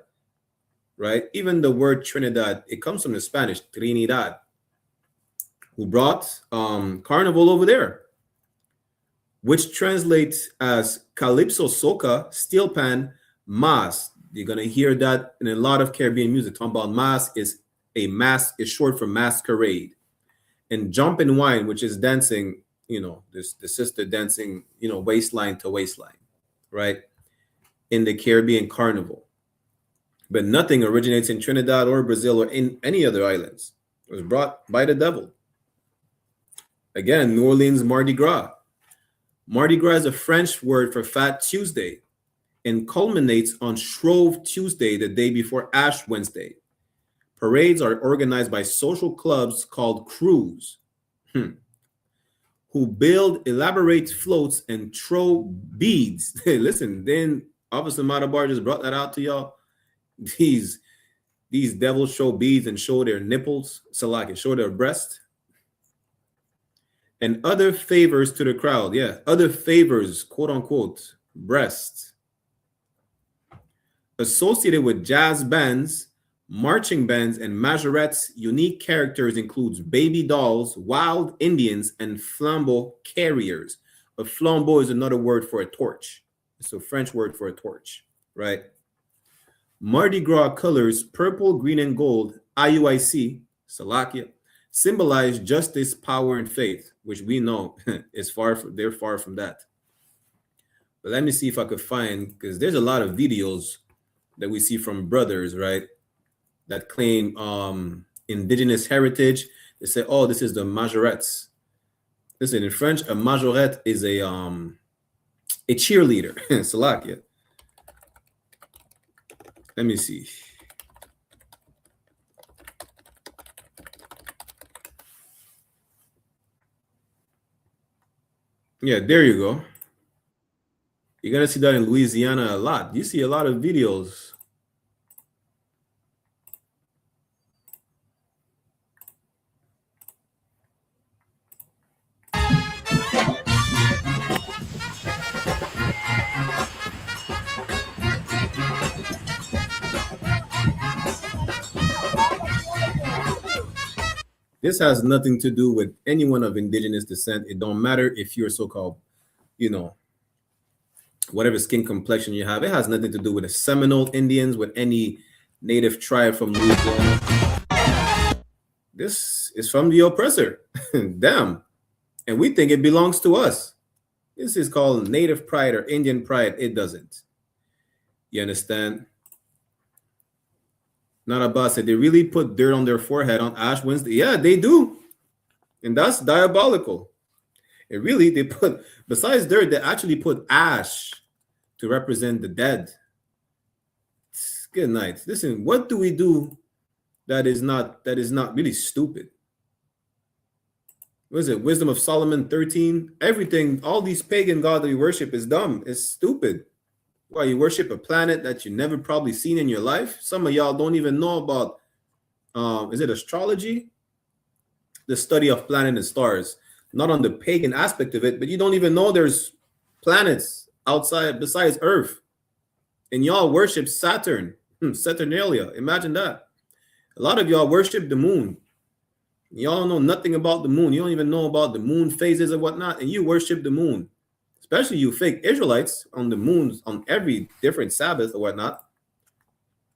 right? Even the word Trinidad, it comes from the Spanish, Trinidad, who brought Carnival over there, which translates as Calypso, Soca, Steel Pan, Mas. You're going to hear that in a lot of Caribbean music. Talking about Mas is is short for masquerade. And Jump and Wine, which is dancing, you know, the sister dancing, you know, waistline to waistline, right? In the Caribbean Carnival. But nothing originates in Trinidad or Brazil or in any other islands. It was brought by the devil. Again, New Orleans Mardi Gras. Mardi Gras is a French word for Fat Tuesday and culminates on Shrove Tuesday, the day before Ash Wednesday. Parades are organized by social clubs called crews, who build elaborate floats and throw beads. Listen, then Officer Matabar just brought that out to y'all. These devils show beads and show their nipples, Salaki, show their breast, and other favors to the crowd. Yeah, other favors, quote unquote, breasts, associated with jazz bands, marching bands, and majorettes. Unique characters includes baby dolls, wild Indians, and flambeau carriers. A flambeau is another word for a torch. It's a French word for a torch, right? Mardi Gras colors, purple, green, and gold, IUIC, Salakia, symbolize justice, power, and faith, which we know is they're far from that. But let me see if I could find, because there's a lot of videos that we see from brothers, right, that claim indigenous heritage. They say, oh, this is the majorettes. Listen, in French, a majorette is a cheerleader. Salakia. Let me see. Yeah, there you go. You're going to see that in Louisiana a lot. You see a lot of videos. This has nothing to do with anyone of indigenous descent. It don't matter if you're so-called, whatever skin complexion you have. It has nothing to do with the Seminole Indians, with any native tribe from Louisiana. This is from the oppressor. Damn. And we think it belongs to us. This is called native pride or Indian pride. It doesn't. You understand? Not Abbas said they really put dirt on their forehead on Ash Wednesday. Yeah, they do. And that's diabolical. They put, besides dirt, they actually put ash to represent the dead. Good night. Listen, what do we do that is not really stupid? What is it? Wisdom of Solomon 13. Everything, all these pagan gods that we worship is dumb. It's stupid. Why, you worship a planet that you never probably seen in your life? Some of y'all don't even know about, is it astrology? The study of planet and stars. Not on the pagan aspect of it, but you don't even know there's planets outside besides Earth. And y'all worship Saturn, Saturnalia. Imagine that. A lot of y'all worship the moon. Y'all know nothing about the moon. You don't even know about the moon phases and whatnot, and you worship the moon. Especially you fake Israelites on the moons, on every different Sabbath or whatnot.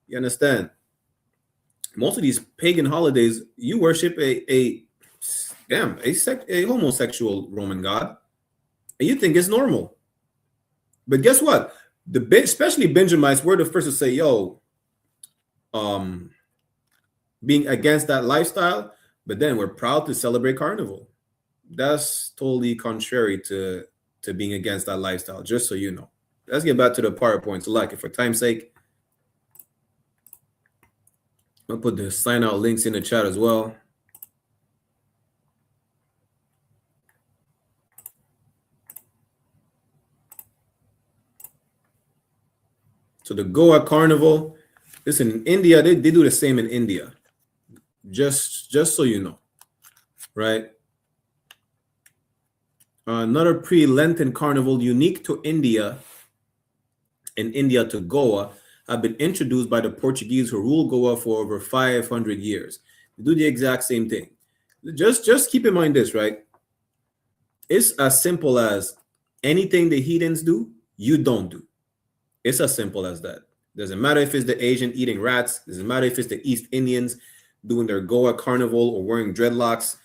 You understand? Most of these pagan holidays, you worship a homosexual Roman god, and you think it's normal. But guess what? Especially Benjamites were the first to say, yo, being against that lifestyle, but then we're proud to celebrate Carnival. That's totally contrary to being against that lifestyle, just so you know. Let's get back to the PowerPoint. So like, for time's sake, I'll put the sign out links in the chat as well. So the Goa Carnival, listen, in India, they do the same in India. Just so you know, right? Another pre-Lenten carnival unique to India and India to Goa have been introduced by the Portuguese who ruled Goa for over 500 years. They do the exact same thing. Just keep in mind this, right? It's as simple as anything the heathens do, you don't do. It's as simple as that. Doesn't matter if it's the Asian eating rats. Doesn't matter if it's the East Indians doing their Goa carnival or wearing dreadlocks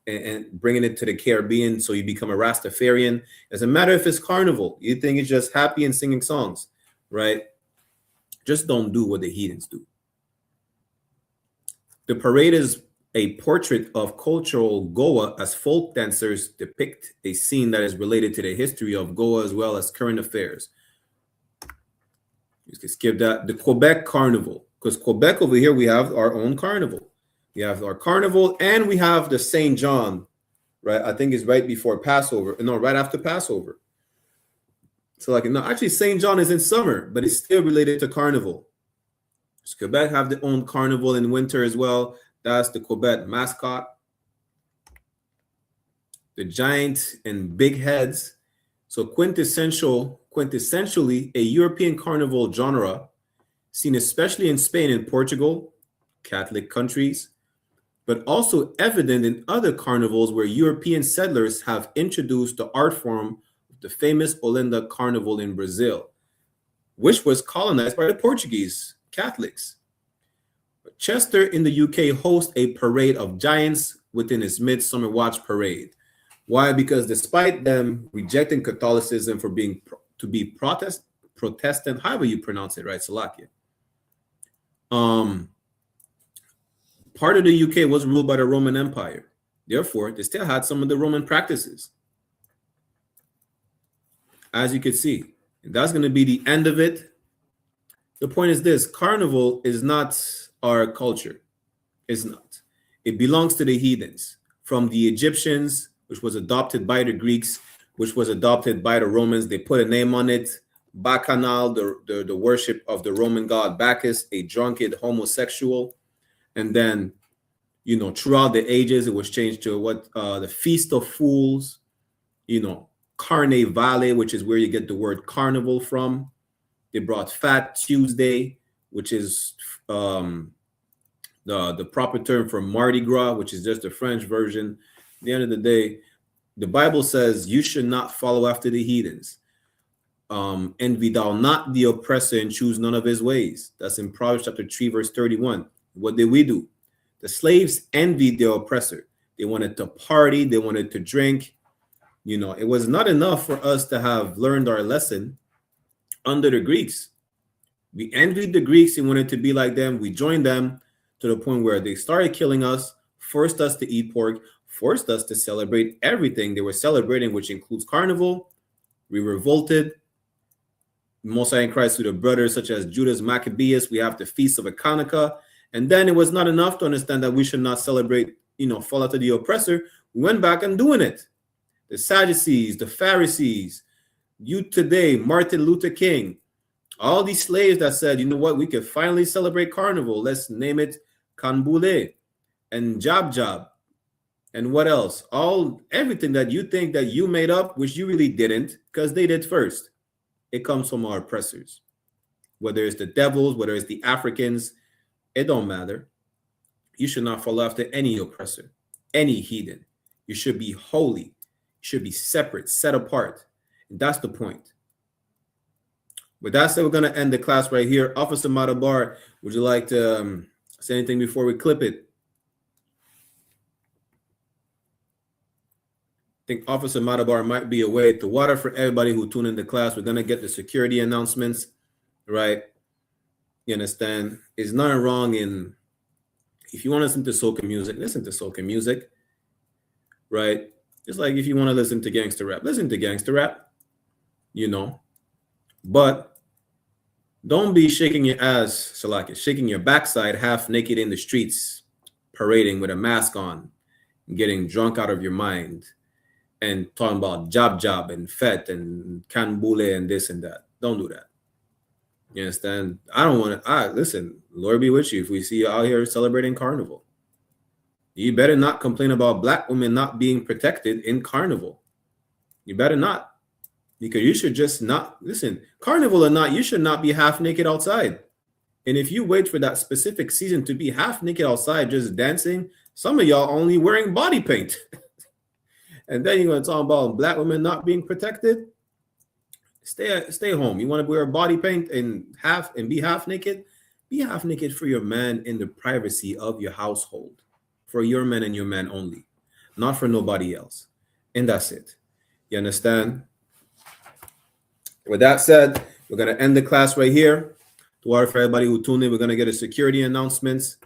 and bringing it to the Caribbean so you become a Rastafarian. Doesn't matter if it's carnival. You think it's just happy and singing songs, right? Just don't do what the heathens do. The parade is a portrait of cultural Goa as folk dancers depict a scene that is related to the history of Goa as well as current affairs. You can skip that. The Quebec Carnival, because Quebec over here, we have our own carnival. We have our carnival and we have the St. John right? I think it's right before Passover. No, right after Passover. So like, no, actually St. John is in summer, but it's still related to Carnival. So Quebec have their own Carnival in winter as well. That's the Quebec mascot. The giant and big heads. So quintessentially a European carnival genre, seen especially in Spain and Portugal, Catholic countries, but also evident in other carnivals where European settlers have introduced the art form of the famous Olinda Carnival in Brazil, which was colonized by the Portuguese Catholics. Chester in the UK hosts a parade of giants within its Midsummer Watch parade. Why? Because despite them rejecting Catholicism for being Protestant, however you pronounce it, right, Salakia. Part of the UK was ruled by the Roman Empire. Therefore, they still had some of the Roman practices. As you can see, and that's going to be the end of it. The point is this: Carnival is not our culture. It's not. It belongs to the heathens, from the Egyptians, which was adopted by the Greeks, which was adopted by the Romans. They put a name on it. Bacchanal, the worship of the Roman god Bacchus, a drunken homosexual. And then, you know, throughout the ages, it was changed to the Feast of Fools, you know, Carnivale, which is where you get the word carnival from. They brought Fat Tuesday, which is the proper term for Mardi Gras, which is just the French version. At the end of the day, the Bible says you should not follow after the heathens. Envy thou not the oppressor and choose none of his ways. That's in Proverbs chapter 3, verse 31. What did we do? The slaves envied their oppressor. They wanted to party. They wanted to drink. You know, it was not enough for us to have learned our lesson under the Greeks. We envied the Greeks and wanted to be like them. We joined them to the point where they started killing us, forced us to eat pork, forced us to celebrate everything they were celebrating, which includes Carnival. We revolted. Mosiah in Christ through the brothers such as Judas Maccabeus. We have the Feast of Hanukkah. And then it was not enough to understand that we should not celebrate, you know, fall out to the oppressor. We went back and doing it. The Sadducees, the Pharisees, you today, Martin Luther King, all these slaves that said, you know what, we could finally celebrate Carnival. Let's name it Kanbule and Jab. And what else? Everything that you think that you made up, which you really didn't, because they did first. It comes from our oppressors. Whether it's the devils, whether it's the Africans, it don't matter. You should not follow after any oppressor, any heathen. You should be holy. You should be separate, set apart. And that's the point. With that said, we're going to end the class right here. Officer Matabar, would you like to say anything before we clip it? I think Officer Matabar might be away. The water for everybody who tuned in the class. We're going to get the security announcements, right? You understand? There's nothing wrong in, if you want to listen to soca music, listen to soca music, right? Just like if you want to listen to gangster rap, listen to gangster rap, you know. But don't be shaking your ass, Shalaka, shaking your backside half naked in the streets, parading with a mask on, getting drunk out of your mind, and talking about jab and fet and kanbule and this and that. Don't do that. You understand? I don't want to. Listen, Lord be with you if we see you out here celebrating Carnival. You better not complain about black women not being protected in Carnival. You better not. Because you should just not, listen, Carnival or not, you should not be half naked outside. And if you wait for that specific season to be half naked outside just dancing, some of y'all only wearing body paint. And then you're going to talk about black women not being protected. Stay home. You want to wear body paint and be half naked? Be half naked for your man in the privacy of your household. For your men and your men only. Not for nobody else. And that's it. You understand? With that said, we're going to end the class right here. For everybody who tuned in, we're going to get a security announcements.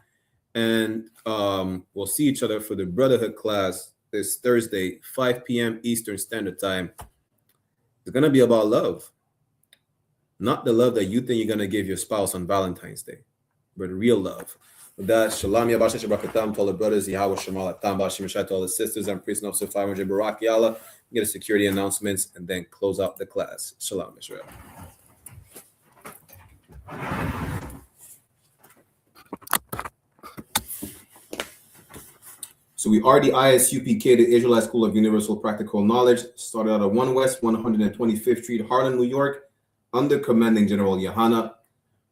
And we'll see each other for the Brotherhood class this Thursday, 5 p.m. Eastern Standard Time. It's going to be about love. Not the love that you think you're going to give your spouse on Valentine's Day, but real love. With that, Shalom Yabasha Shabakatam to all the brothers, Yahweh Shemal Atam Bashim Shai to all the sisters, and priest and officer 500 Barak Yalla. Get a security announcements and then close out the class. Shalom Israel. So we are the I.S.U.P.K, the Israelite School of Universal Practical Knowledge, started out at 1 West 125th Street, Harlem, New York, under commanding General YAHANNA.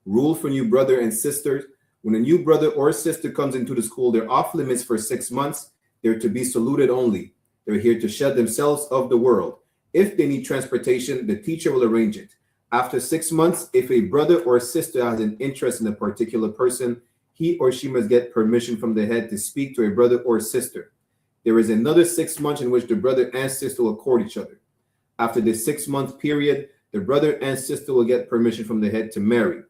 Rule for new brother and sisters: when a new brother or sister comes into the school, they're off limits for 6 months. They're to be saluted only. They're here to shed themselves of the world. If they need transportation, the teacher will arrange it. After 6 months, if a brother or sister has an interest in a particular person, he or she must get permission from the head to speak to a brother or sister. There is another 6 months in which the brother and sister will court each other. After this 6-month period, the brother and sister will get permission from the head to marry.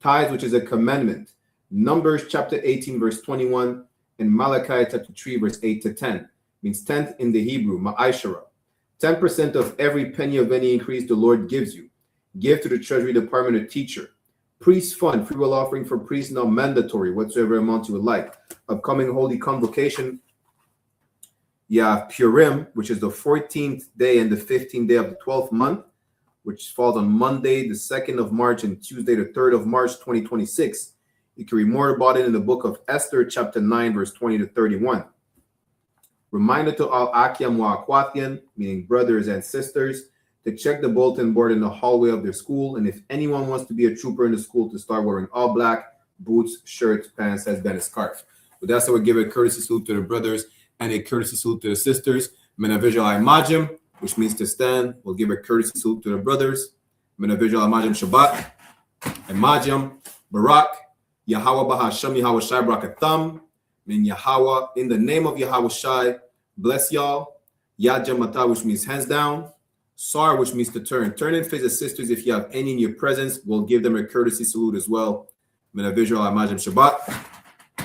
Tithes, which is a commandment. Numbers chapter 18, verse 21, and Malachi chapter 3, verse 8 to 10, means tenth in the Hebrew, ma'ashara. 10% of every penny of any increase the Lord gives you. Give to the Treasury Department a teacher. Priest fund, free will offering for priests, not mandatory, whatsoever amount you would like. Upcoming holy convocation, you have Purim, which is the 14th day and the 15th day of the 12th month, which falls on Monday, the 2nd of March, and Tuesday, the 3rd of March, 2026. You can read more about it in the book of Esther, chapter 9, verse 20 to 31. Reminder to all Akyam wa Akwathian, meaning brothers and sisters, to check the bulletin board in the hallway of their school, and if anyone wants to be a trooper in the school, to start wearing all black, boots, shirts, pants, headband, and scarf. But that's how we give a courtesy salute to the brothers and a courtesy salute to the sisters. Menavijal Imajim, which means to stand. We'll give a courtesy salute to the brothers. Menavijal Imajim Shabbat, Imajim, Barak, Yahweh Bahasham Yahweh Shai Brakatam, mean Yahweh, in the name of Yahweh Shai, bless y'all. Yajamata, which means hands down. Sar, which means to turn. Turn and face the sisters if you have any in your presence. We'll give them a courtesy salute as well. Menavijal Imajim Shabbat,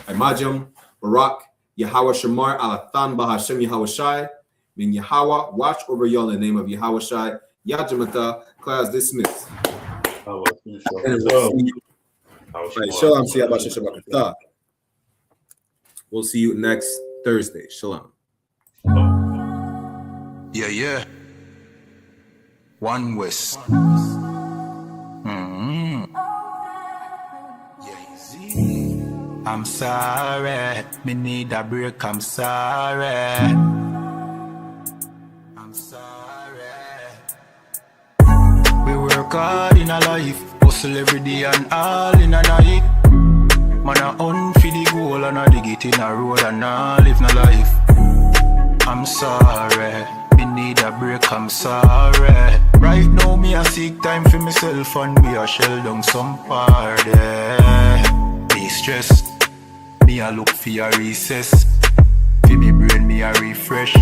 Imajim, Barak, Yahweh Shamar Alatan Bahasham Yahweh Shai, mean Yahweh, watch over y'all in the name of Yahweh Shai. Yajamata, class dismissed. Shalom. We'll see you next Thursday. Shalom. Yeah. 1 West. I'm sorry, me need a break, I'm sorry. We work hard in a life, hustle every day and all in a night. Man a hunt for the goal and a dig it in a road and a live no life. I'm sorry, me need a break, I'm sorry. Right now me a seek time for myself and me a shell down some party. Me stress, me a look for a recess. For me brain me a refresh.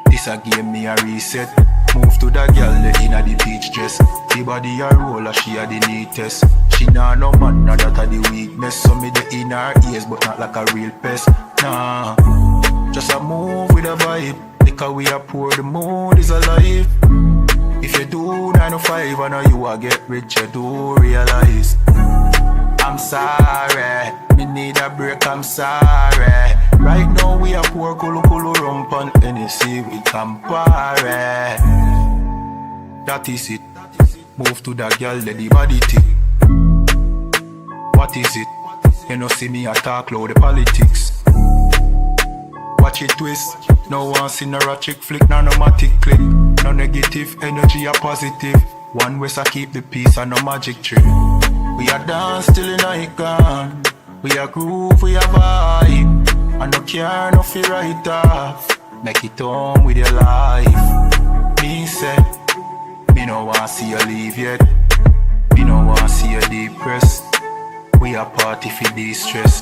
This a game me a reset. Move to the girl in a the beach dress. The body a roll she a the neatest. She nah no man, nah that a the weakness. So me the in her ears but not like a real pest. Nah, just a move with a vibe. Because we a poor, the mood is alive. If you do 9 to 5 I know you a get rich, you do realize. I'm sorry, me need a break, I'm sorry. Right now we a poor, kulu rump on Tennessee, we compare. That is it. Move to the girl, let the body tick. What is it? You know see me a talk loud the politics. Watch it twist. No one see no ratchet flick, no matic click. No negative energy, a positive. 1 West I keep the peace and no magic trick. We a dance till the night gone. We a groove, we a vibe. I no care, no fear right off. Make it home with your life. Me say, me no want see you leave yet. Me no want see you depressed. We a party for de-stress.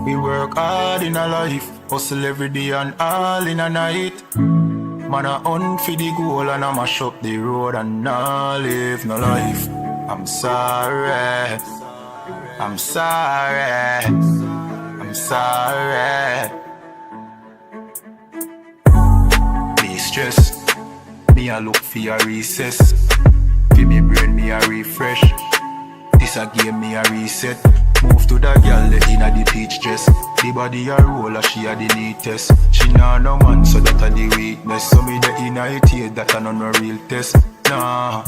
We work hard in a life, hustle every day and all in a night. Man a hunt for the goal and I mash up the road and not live no life. I'm sorry, I'm sorry, I'm sorry. Me stress, me a look for a recess. For me brain me a refresh. This a game me a reset. Move to the girl inna the peach dress. The body a roll, she a the neatest. She nah no man, so that a the weakness. So me the inna it here, that a no real test. Nah.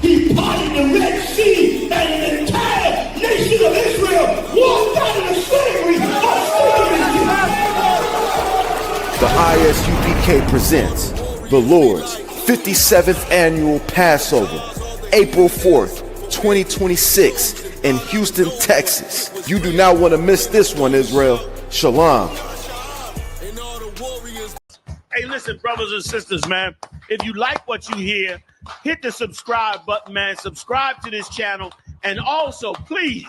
He parted the Red Sea, and the entire nation of Israel walked out of slavery. The ISUPK presents the Lord's 57th Annual Passover, April 4th, 2026 in Houston, Texas. You do not want to miss this one, Israel. Shalom. Hey, listen, brothers and sisters, man. If you like what you hear, hit the subscribe button, man. Subscribe to this channel. And also, please,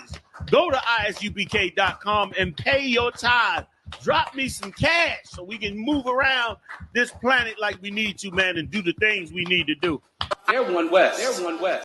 go to isupk.com and pay your tithe. Drop me some cash so we can move around this planet like we need to, man, and do the things we need to do. They're one West. They're one West.